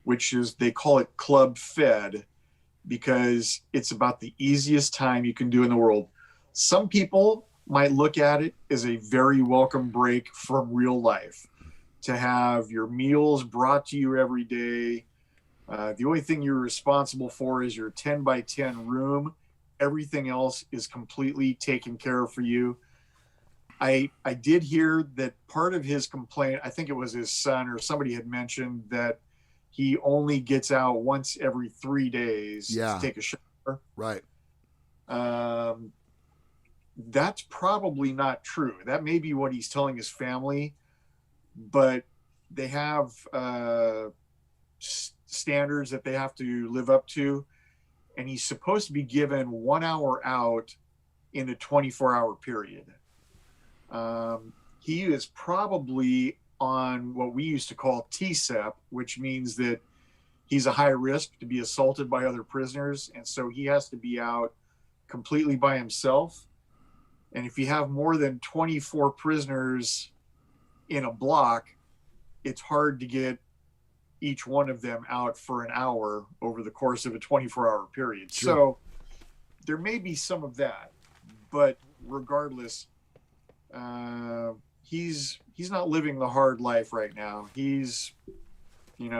S2: Which is, they call it Club Fed because it's about the easiest time you can do in the world. Some people might look at it as a very welcome break from real life, to have your meals brought to you every day. The only thing you're responsible for is your 10 by 10 room. Everything else is completely taken care of for you. I did hear that part of his complaint, I think it was his son or somebody had mentioned that he only gets out once every 3 days to take a shower.
S1: Right.
S2: That's probably not true. That may be what he's telling his family, but they have standards that they have to live up to. And he's supposed to be given 1 hour out in a 24-hour period. He is probably on what we used to call TSEP, which means that he's a high risk to be assaulted by other prisoners. And so he has to be out completely by himself. And if you have more than 24 prisoners in a block, it's hard to get each one of them out for an hour over the course of a 24-hour period. Sure. So there may be some of that, but regardless, he's not living the hard life right now. He's, in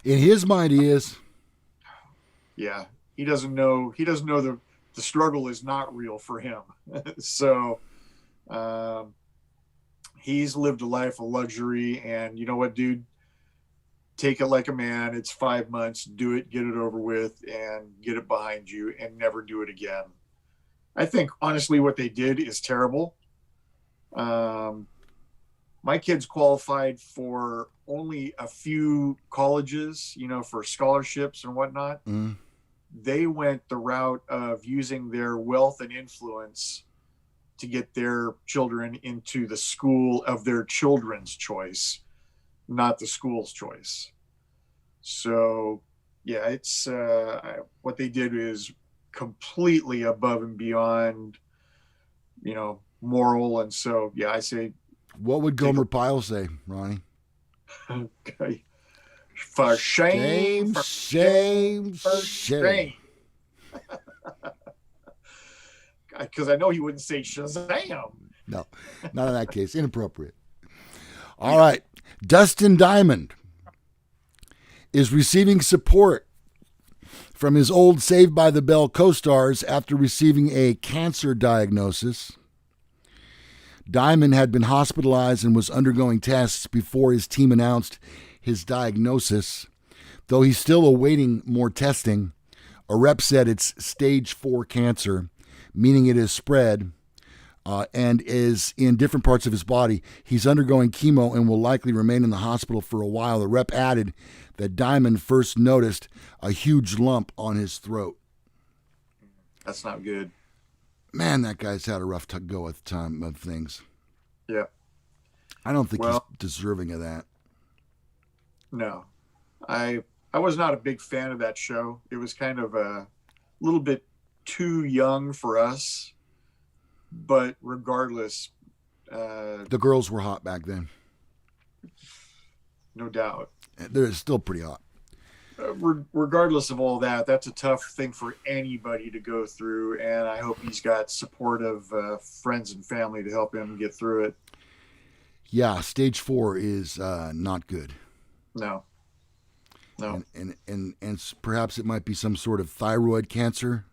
S1: his mind, he is.
S2: Yeah, he doesn't know the struggle is not real for him. So he's lived a life of luxury, and you know what, dude? Take it like a man. It's 5 months. Do it, get it over with, and get it behind you, and never do it again. I think, honestly, what they did is terrible. My kids qualified for only a few colleges, for scholarships and whatnot.
S1: Mm.
S2: They went the route of using their wealth and influence to get their children into the school of their children's choice, not the school's choice. So, yeah, it's what they did is completely above and beyond, moral. And so, yeah, I say.
S1: What would Gomer Pyle say, Ronnie?
S2: Okay. For shame, for shame, for shame. Because I know he wouldn't say Shazam.
S1: No, not in that case. Inappropriate. All right. Dustin Diamond is receiving support from his old Saved by the Bell co-stars after receiving a cancer diagnosis. Diamond had been hospitalized and was undergoing tests before his team announced his diagnosis. Though he's still awaiting more testing, a rep said it's stage 4 cancer, meaning it is spread and is in different parts of his body. He's undergoing chemo and will likely remain in the hospital for a while. The rep added that Diamond first noticed a huge lump on his throat.
S2: That's not good.
S1: Man, that guy's had a rough go at the time of things.
S2: Yeah.
S1: I don't think he's deserving of that.
S2: No. I was not a big fan of that show. It was kind of a little bit too young for us. But regardless...
S1: the girls were hot back then.
S2: No doubt.
S1: They're still pretty hot.
S2: Regardless of all that, that's a tough thing for anybody to go through, and I hope he's got supportive friends and family to help him get through it.
S1: Yeah, stage 4 is not good.
S2: No.
S1: And perhaps it might be some sort of thyroid cancer,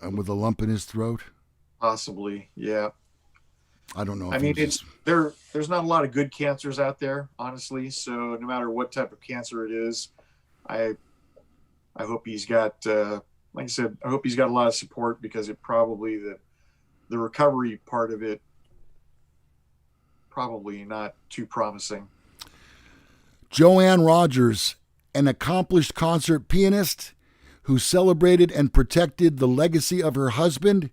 S1: with a lump in his throat.
S2: Possibly, yeah.
S1: I don't know.
S2: I mean, there's not a lot of good cancers out there, honestly. So no matter what type of cancer it is, I hope he's got, like I said, I hope he's got a lot of support, because it probably the recovery part of it probably not too promising.
S1: Joanne Rogers, an accomplished concert pianist who celebrated and protected the legacy of her husband,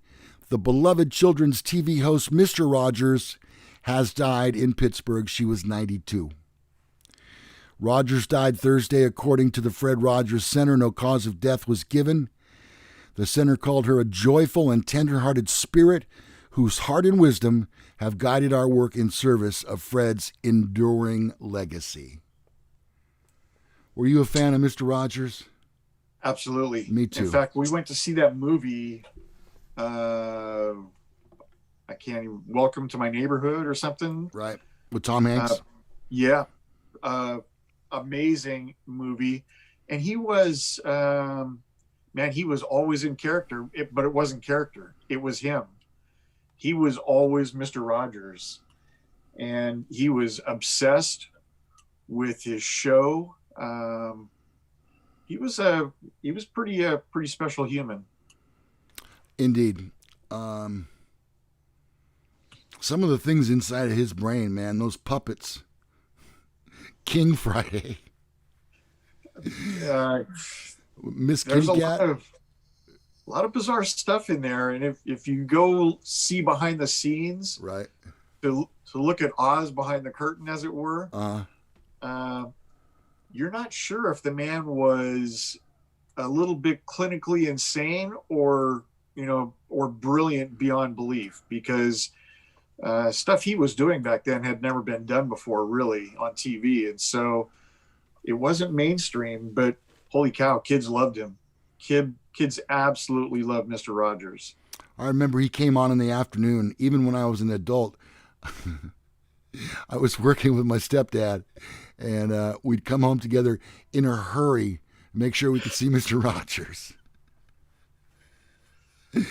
S1: the beloved children's TV host Mr. Rogers, has died in Pittsburgh. She was 92. Rogers died Thursday, according to the Fred Rogers Center. No cause of death was given. The center called her a joyful and tender-hearted spirit whose heart and wisdom have guided our work in service of Fred's enduring legacy. Were you a fan of Mr. Rogers?
S2: Absolutely.
S1: Me too.
S2: In fact, we went to see that movie, I can't even, Welcome to My Neighborhood or something.
S1: Right. With Tom Hanks?
S2: Yeah. Amazing movie. And he was, he was always in character, but it wasn't character. It was him. He was always Mr. Rogers. And he was obsessed with his show. He was pretty special human.
S1: Indeed. Some of the things inside of his brain, man, those puppets. King Friday. Miss Kitty Cat.
S2: a lot of bizarre stuff in there. And if you go see behind the scenes,
S1: Right.
S2: To look at Oz behind the curtain, as it were,
S1: Uh,
S2: uh, you're not sure if the man was a little bit clinically insane or or brilliant beyond belief, because stuff he was doing back then had never been done before, really, on TV. And so it wasn't mainstream, but holy cow, kids loved him. Kids absolutely loved Mr. Rogers.
S1: I remember he came on in the afternoon, even when I was an adult. I was working with my stepdad, and we'd come home together in a hurry, make sure we could see Mr. Rogers.
S2: And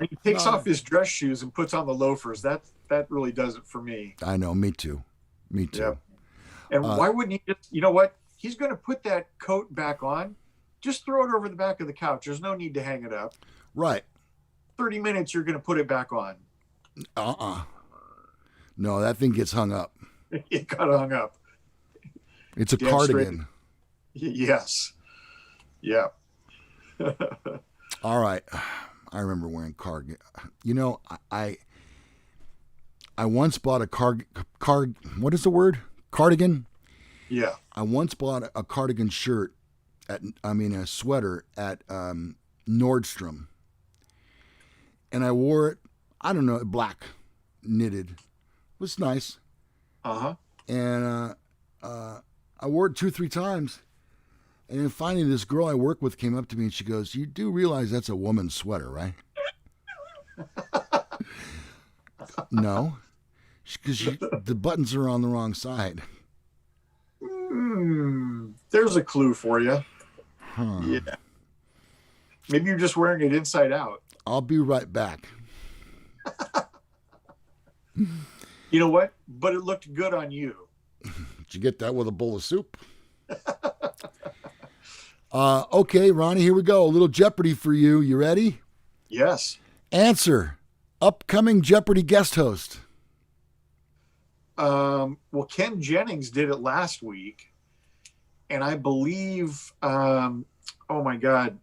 S2: he takes off his dress shoes and puts on the loafers. That really does it for me.
S1: I know, me too. Me too.
S2: Yep. And why wouldn't he just, you know what? He's going to put that coat back on. Just throw it over the back of the couch. There's no need to hang it up.
S1: Right.
S2: 30 minutes, you're going to put it back on.
S1: No, that thing gets hung up.
S2: It got hung up.
S1: It's a cardigan.
S2: Yes. Yeah.
S1: All right. I remember wearing cardigan. You know, I once bought a what is the word? Cardigan?
S2: Yeah.
S1: I once bought a cardigan shirt a sweater at Nordstrom. And I wore it, I don't know, black, knitted. It was nice.
S2: Uh-huh.
S1: And I wore it 2-3 times. And then finally this girl I work with came up to me and she goes, "You do realize that's a woman's sweater, right?" No. Because the buttons are on the wrong side.
S2: There's a clue for you.
S1: Huh.
S2: Yeah. Maybe you're just wearing it inside out.
S1: I'll be right back.
S2: You know what? But it looked good on you.
S1: Did you get that with a bowl of soup? Okay, Ronnie, here we go. A little Jeopardy for you. You ready?
S2: Yes.
S1: Answer. Upcoming Jeopardy guest host.
S2: Well, Ken Jennings did it last week. And I believe, oh my God.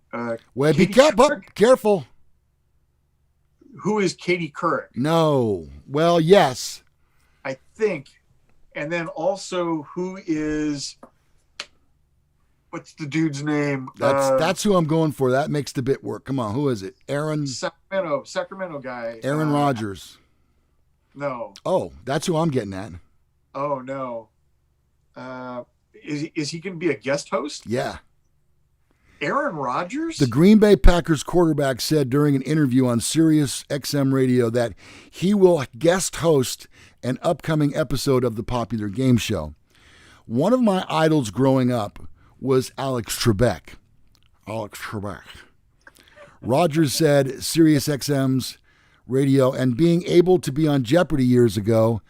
S1: Well, be careful.
S2: Who is Katie Couric?
S1: No. Well, yes.
S2: I think. And then also, who is, what's the dude's name?
S1: That's who I'm going for. That makes the bit work. Come on, who is it?
S2: Sacramento guy.
S1: Aaron Rodgers.
S2: No.
S1: Oh, that's who I'm getting at.
S2: Oh, no. Is he going to be a guest host?
S1: Yeah.
S2: Aaron Rodgers?
S1: The Green Bay Packers quarterback said during an interview on Sirius XM radio that he will guest host an upcoming episode of the popular game show. One of my idols growing up was Alex Trebek. Rodgers said Sirius XM's radio, and being able to be on Jeopardy years ago,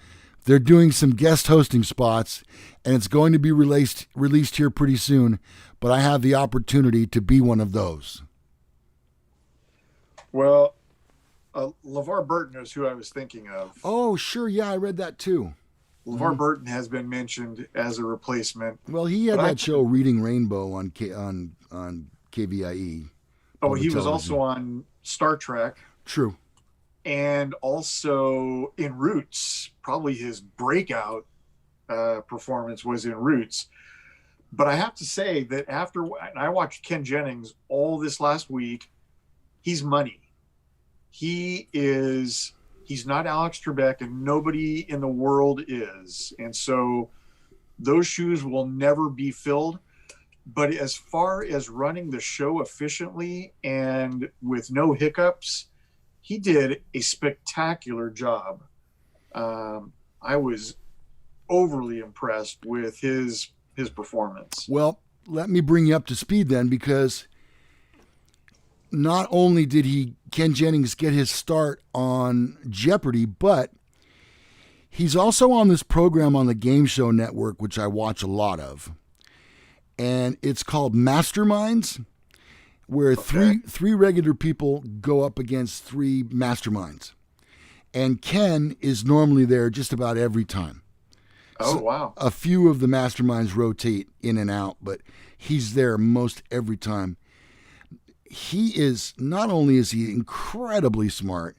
S1: they're doing some guest hosting spots, and it's going to be released here pretty soon, but I have the opportunity to be one of those.
S2: Well, LeVar Burton is who I was thinking of.
S1: Oh, sure. Yeah, I read that too.
S2: LeVar Burton has been mentioned as a replacement.
S1: Well, he had that show Reading Rainbow on KVIE.
S2: Oh, he was also on Star Trek.
S1: True.
S2: And also in Roots. Probably his breakout performance was in Roots. But I have to say that after I watched Ken Jennings all this last week, he's money. He's not Alex Trebek, and nobody in the world is. And so those shoes will never be filled. But as far as running the show efficiently and with no hiccups, he did a spectacular job. I was overly impressed with his performance.
S1: Well, let me bring you up to speed then, because not only did Ken Jennings get his start on Jeopardy, but he's also on this program on the Game Show Network, which I watch a lot of. And it's called Masterminds, where three regular people go up against three masterminds. And Ken is normally there just about every time.
S2: Oh, wow.
S1: A few of the masterminds rotate in and out, but he's there most every time. he is, not only is he incredibly smart,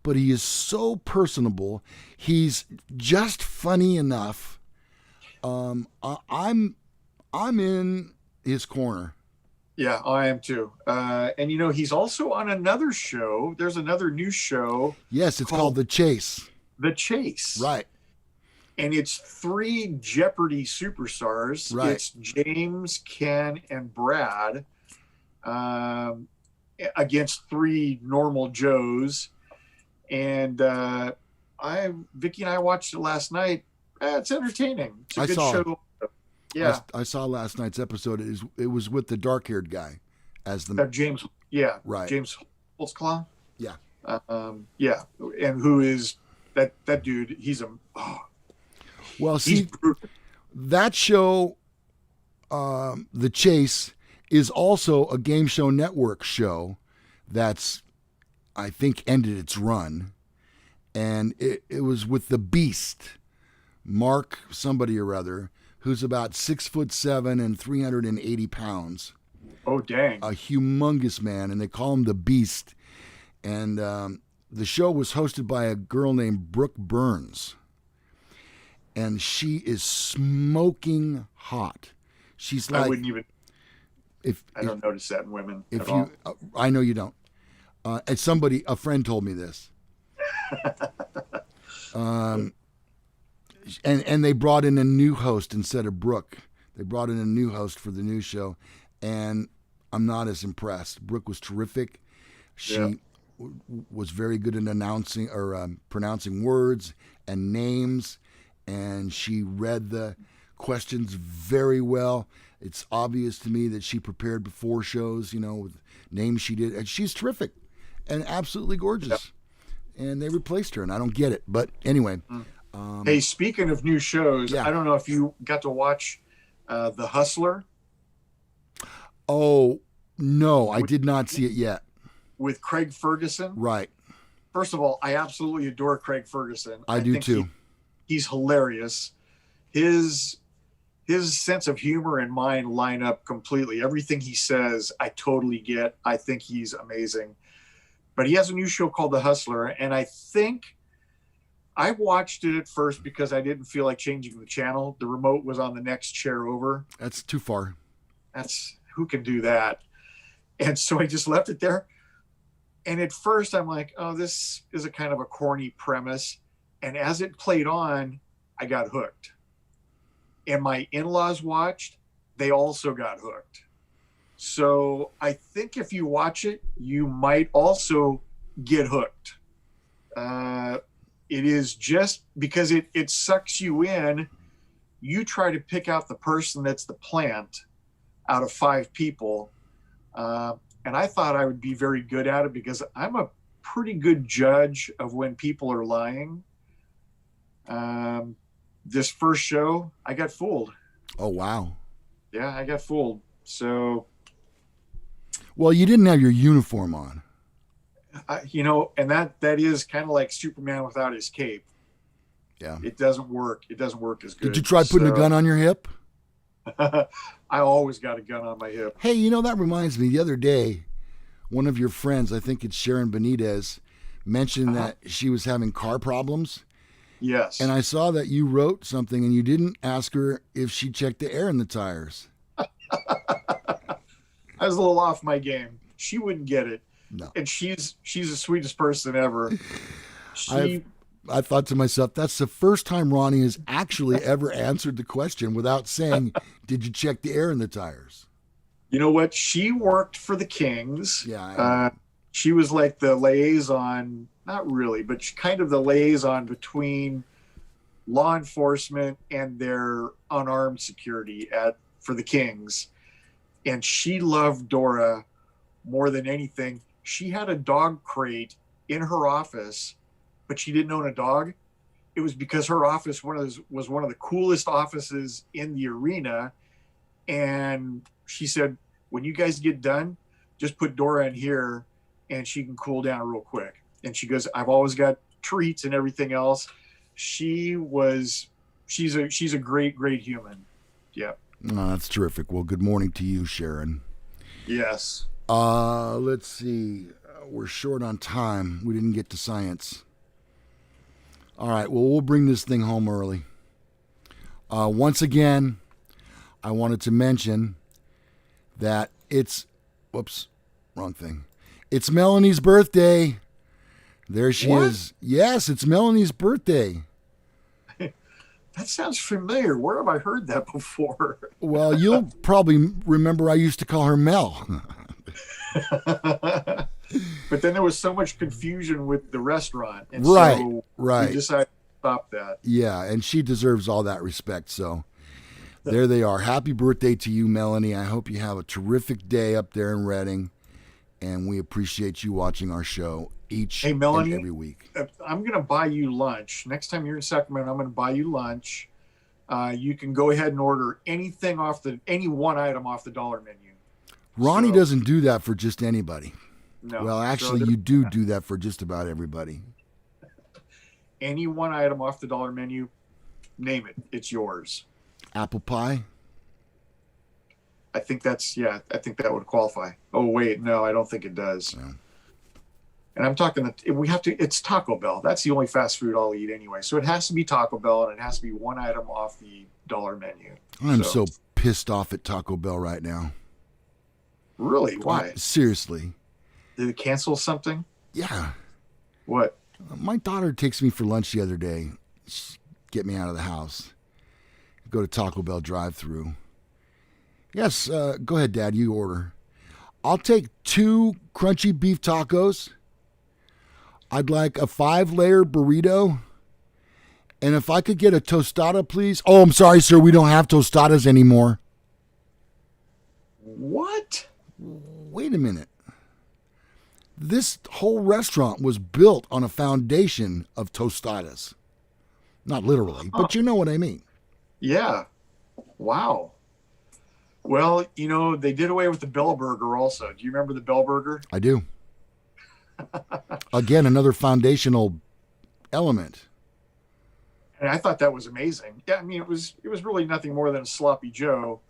S1: but he is so personable. He's just funny enough. I'm in his corner.
S2: Yeah, I am too. And he's also on another show. There's another new show.
S1: Yes, it's called The Chase.
S2: The Chase.
S1: Right.
S2: And it's 3 Jeopardy superstars.
S1: Right.
S2: It's James, Ken, and Brad against 3 normal Joes. And Vicky and I watched it last night. It's entertaining. It's a good show. Yeah,
S1: I saw last night's episode. It was with the dark-haired guy as the
S2: James. Yeah,
S1: right.
S2: James Holtzclaw.
S1: Yeah,
S2: yeah, and who is that dude? He's
S1: well, see, that show, The Chase, is also a Game Show Network show that's, I think, ended its run, and it was with the Beast, Mark somebody or other, who's about 6'7" and 380 pounds.
S2: Oh, dang.
S1: A humongous man, and they call him the Beast. And the show was hosted by a girl named Brooke Burns. And she is smoking hot. She's like...
S2: I wouldn't even... I don't notice that in women at all.
S1: I know you don't. And a friend told me this. And they brought in a new host instead of Brooke. They brought in a new host for the new show, and I'm not as impressed. Brooke was terrific. She was very good at announcing or pronouncing words and names, and she read the questions very well. It's obvious to me that she prepared before shows, with names she did. And she's terrific and absolutely gorgeous. Yep. And they replaced her, and I don't get it. But anyway...
S2: hey, speaking of new shows,
S1: yeah.
S2: I don't know if you got to watch The Hustler.
S1: Oh, no, I did not see it yet.
S2: With Craig Ferguson.
S1: Right.
S2: First of all, I absolutely adore Craig Ferguson.
S1: I do too.
S2: He's hilarious. His sense of humor and mine line up completely. Everything he says, I totally get. I think he's amazing. But he has a new show called The Hustler, and I think I watched it at first because I didn't feel like changing the channel. The remote was on the next chair over.
S1: That's too far.
S2: Who can do that? And so I just left it there. And at first I'm like, oh, this is a kind of a corny premise. And as it played on, I got hooked. And my in-laws watched, they also got hooked. So I think if you watch it, you might also get hooked. It is just because it sucks you in. You try to pick out the person that's the plant out of 5 people. And I thought I would be very good at it because I'm a pretty good judge of when people are lying. This first show, I got fooled.
S1: Oh, wow.
S2: Yeah, I got fooled. So.
S1: Well, you didn't have your uniform on.
S2: And that is kind of like Superman without his cape.
S1: Yeah.
S2: It doesn't work. It doesn't work as good.
S1: Did you try putting a gun on your hip?
S2: I always got a gun on my hip.
S1: Hey, that reminds me. The other day, one of your friends, I think it's Sharon Benitez, mentioned that she was having car problems.
S2: Yes.
S1: And I saw that you wrote something and you didn't ask her if she checked the air in the tires.
S2: I was a little off my game. She wouldn't get it.
S1: No.
S2: And she's the sweetest person ever.
S1: I thought to myself, that's the first time Ronnie has actually ever answered the question without saying, did you check the air in the tires?
S2: You know what? She worked for the Kings.
S1: Yeah.
S2: She was like the liaison, not really, but kind of the liaison between law enforcement and their unarmed security for the Kings. And she loved Dora more than anything. She had a dog crate in her office, but she didn't own a dog. It was because her office was one of the coolest offices in the arena. And she said, when you guys get done, just put Dora in here and she can cool down real quick. And she goes, I've always got treats and everything else. She's a great, great human. Yeah.
S1: Oh, that's terrific. Well, good morning to you, Sharon.
S2: Yes.
S1: Let's see. We're short on time. We didn't get to science. All right. Well, we'll bring this thing home early. Once again, I wanted to mention that whoops, wrong thing. It's Melanie's birthday. There she is. Yes, it's Melanie's birthday.
S2: That sounds familiar. Where have I heard that before?
S1: Well, you'll probably remember I used to call her Mel.
S2: But then there was so much confusion with the restaurant. And
S1: Right.
S2: So we decided to stop that.
S1: Yeah, and she deserves all that respect. So there they are. Happy birthday to you, Melanie. I hope you have a terrific day up there in Reading. And we appreciate you watching our show
S2: Melanie,
S1: and every week.
S2: I'm going to buy you lunch. Next time you're in Sacramento, I'm going to buy you lunch. You can go ahead and order anything any one item off the dollar menu.
S1: Ronnie doesn't do that for just anybody.
S2: No.
S1: Well, actually, you do that for just about everybody.
S2: Any one item off the dollar menu, name it. It's yours.
S1: Apple pie?
S2: I think that would qualify. Oh, wait. No, I don't think it does.
S1: No.
S2: And I'm talking it's Taco Bell. That's the only fast food I'll eat anyway. So it has to be Taco Bell, and it has to be one item off the dollar menu.
S1: I'm so pissed off at Taco Bell right now.
S2: Really? Why?
S1: Seriously.
S2: Did it cancel something?
S1: Yeah.
S2: What?
S1: My daughter takes me for lunch the other day. Get me out of the house. Go to Taco Bell drive-thru. Yes, go ahead, Dad. You order. I'll take 2 crunchy beef tacos. I'd like a 5-layer burrito. And if I could get a tostada, please. Oh, I'm sorry, sir. We don't have tostadas anymore.
S2: What?
S1: Wait a minute. This whole restaurant was built on a foundation of tostadas. Not literally, but you know what I mean.
S2: Yeah. Wow. Well, they did away with the Bell Burger also. Do you remember the Bell Burger?
S1: I do. Again, another foundational element.
S2: And I thought that was amazing. Yeah, I mean, it was really nothing more than a sloppy Joe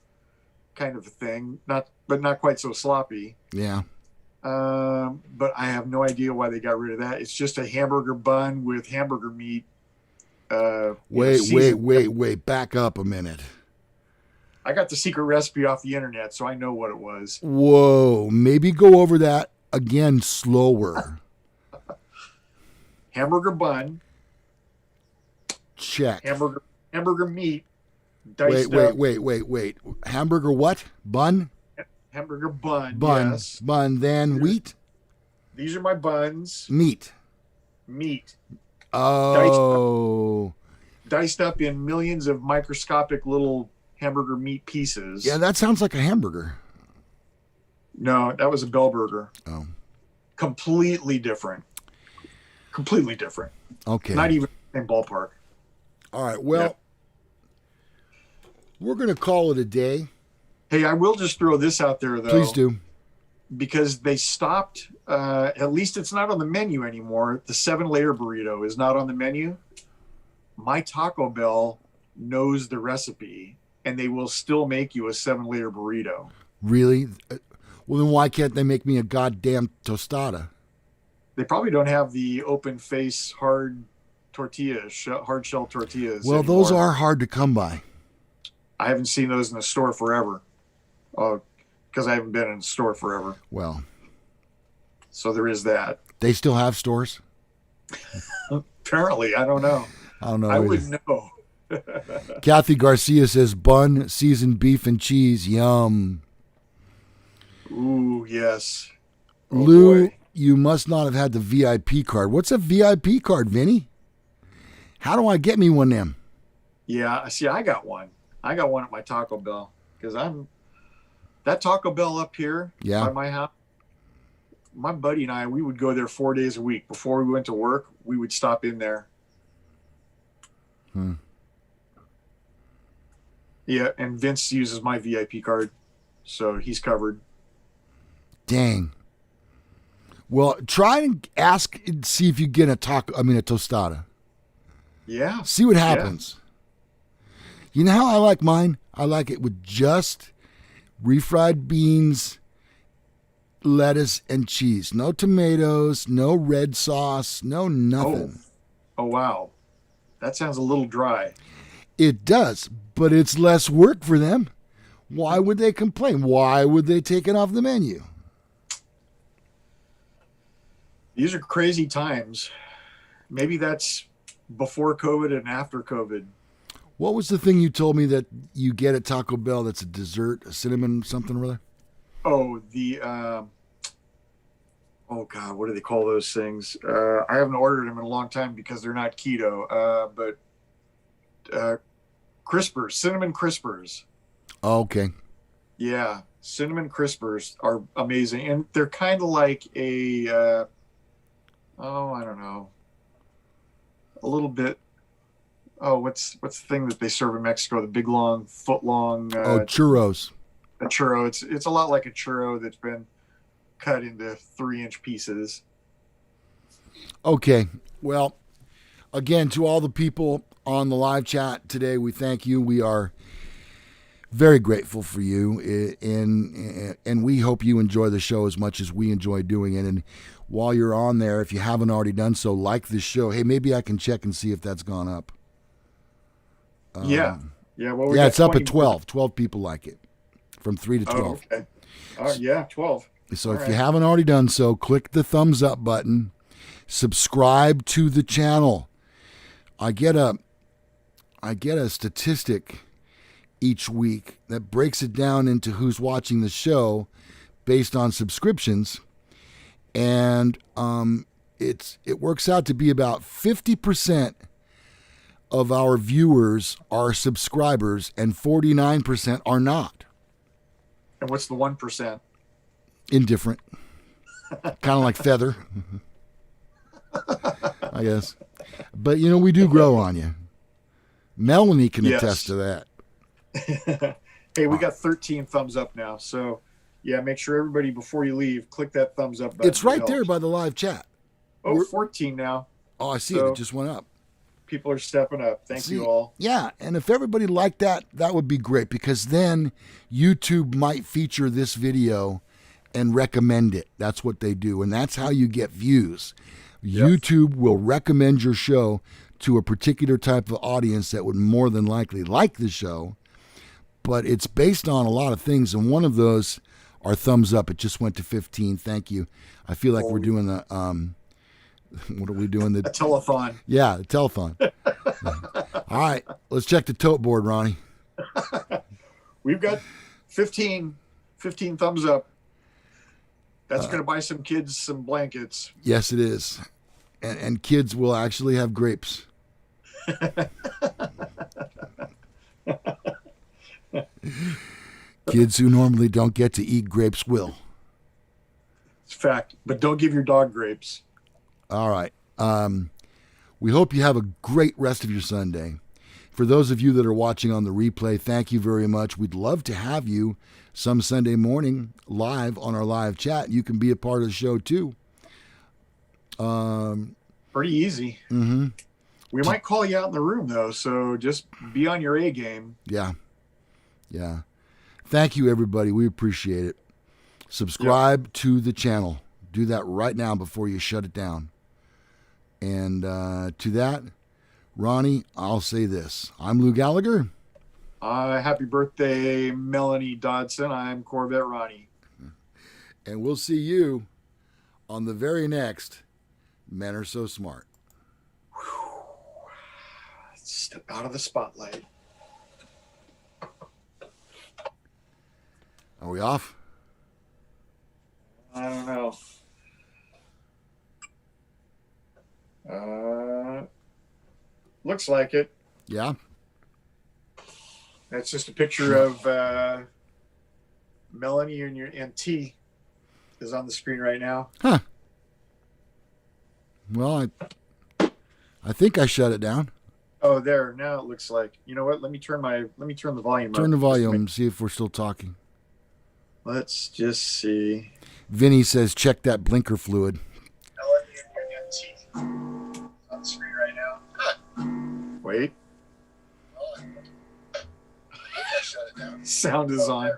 S2: kind of a thing, but not quite so sloppy.
S1: Yeah.
S2: But I have no idea why they got rid of that. It's just a hamburger bun with hamburger meat.
S1: Wait. Back up a minute.
S2: I got the secret recipe off the internet, so I know what it was.
S1: Whoa. Maybe go over that again slower.
S2: Hamburger bun.
S1: Check.
S2: Hamburger meat.
S1: Wait. Hamburger what? Bun?
S2: Hamburger bun.
S1: Bun.
S2: Yes.
S1: Bun, then wheat?
S2: These are my buns.
S1: Meat. Oh.
S2: Diced up in millions of microscopic little hamburger meat pieces.
S1: Yeah, that sounds like a hamburger.
S2: No, that was a Bell Burger.
S1: Oh.
S2: Completely different.
S1: Okay.
S2: Not even the same ballpark.
S1: All right. Well, we're going to call it a day.
S2: Hey, I will just throw this out there, though.
S1: Please do.
S2: Because they stopped, at least it's not on the menu anymore. The 7-layer burrito is not on the menu. My Taco Bell knows the recipe, and they will still make you a 7-layer burrito.
S1: Really? Well, then why can't they make me a goddamn tostada?
S2: They probably don't have the open face hard tortillas, hard shell tortillas.
S1: Well,
S2: anymore.
S1: those are hard to come by.
S2: I haven't seen those in the store forever. Because I haven't been in the store forever.
S1: Well.
S2: So there is that.
S1: They still have stores?
S2: Apparently. I don't know. I wouldn't know.
S1: Kathy Garcia says, bun, seasoned beef and cheese. Yum.
S2: Ooh, yes. Oh,
S1: Lou,
S2: boy.
S1: You must not have had the VIP card. What's a VIP card, Vinny? How do I get me one of them?
S2: Yeah, see, I got one. I got one at my Taco Bell. Because that Taco Bell up here by my house, my buddy and I, we would go there 4 days a week. Before we went to work, we would stop in there. Yeah, and Vince uses my VIP card, so he's covered.
S1: Dang. Well, try and ask and see if you get a tostada.
S2: Yeah.
S1: See what happens. Yeah. You know how I like mine? I like it with just refried beans lettuce, and cheese. No tomatoes, no red sauce, no
S2: Oh,
S1: nothing.
S2: oh wow. That sounds a little dry.
S1: It does, but it's less work for them. Why would they complain? Why would they take it off the menu?
S2: These are crazy times. Maybe that's before COVID and after COVID.
S1: What was the thing you told me that you get at Taco Bell that's a dessert, a cinnamon something or other?
S2: Oh, oh God, what do they call those things? I haven't ordered them in a long time because they're not keto. But crispers, cinnamon crispers.
S1: Oh, okay.
S2: Yeah, cinnamon crispers are amazing, and they're kind of like oh, I don't know, a little bit. Oh, what's the thing that they serve in Mexico? The big long, foot long.
S1: Oh, churros.
S2: A churro. It's a lot like a churro that's been cut into 3-inch pieces.
S1: Okay. Well, again, to all the people on the live chat today, we thank you. We are very grateful for you, and we hope you enjoy the show as much as we enjoy doing it. And while you're on there, if you haven't already done so, like this show. Hey, maybe I can check and see if that's gone up.
S2: Yeah. Well,
S1: yeah, it's up at 12. 12 people like it, from 3 to 12.
S2: Oh, okay. Oh, yeah, 12.
S1: So
S2: All
S1: if
S2: right.
S1: you haven't already done so, click the thumbs up button. Subscribe to the channel. I get a statistic each week that breaks it down into who's watching the show based on subscriptions, and it works out to be about 50% of our viewers are subscribers and 49% are not.
S2: And what's the 1%?
S1: Indifferent. Kind of like feather, I guess. But, we do grow on you. Melanie can attest to that.
S2: Hey, we got 13 thumbs up now. So, yeah, make sure everybody, before you leave, click that thumbs up button.
S1: It's right there by the live chat.
S2: Oh, 14 now.
S1: Oh, I see it. It just went up.
S2: People are stepping up. Thank you all.
S1: Yeah, and if everybody liked that, that would be great, because then YouTube might feature this video and recommend it. That's what they do, and that's how you get views. Yep. YouTube will recommend your show to a particular type of audience that would more than likely like the show, but it's based on a lot of things, and one of those are thumbs up. It just went to 15. Thank you. I feel like we're doing the what are we doing?
S2: A telethon.
S1: Yeah, the telethon. All right, let's check the tote board, Ronnie.
S2: We've got 15 thumbs up. That's going to buy some kids some blankets.
S1: Yes, it is. And kids will actually have grapes. Kids who normally don't get to eat grapes will.
S2: It's a fact. But don't give your dog grapes.
S1: All right. We hope you have a great rest of your Sunday. For those of you that are watching on the replay, thank you very much. We'd love to have you some Sunday morning live on our live chat. You can be a part of the show too.
S2: Pretty easy.
S1: Mm-hmm.
S2: We might call you out in the room though, so just be on your A game.
S1: Yeah. Thank you, everybody. We appreciate it. Subscribe to the channel. Do that right now before you shut it down. And to that, Ronnie, I'll say this. I'm Lou Gallagher.
S2: Happy birthday, Melanie Dodson. I'm Corvette Ronnie.
S1: And we'll see you on the very next Men Are So Smart.
S2: Step out of the spotlight.
S1: Are we off?
S2: I don't know. Looks like it.
S1: Yeah.
S2: That's just a picture of Melanie and T is on the screen right now.
S1: Huh. Well, I think I shut it down.
S2: Oh, there. Now it looks like. You know what? Let me turn the volume up.
S1: Turn the volume and see if we're still talking.
S2: Let's just see.
S1: Vinny says check that blinker fluid.
S2: Melanie and T on the screen right now. Wait. Sound is on.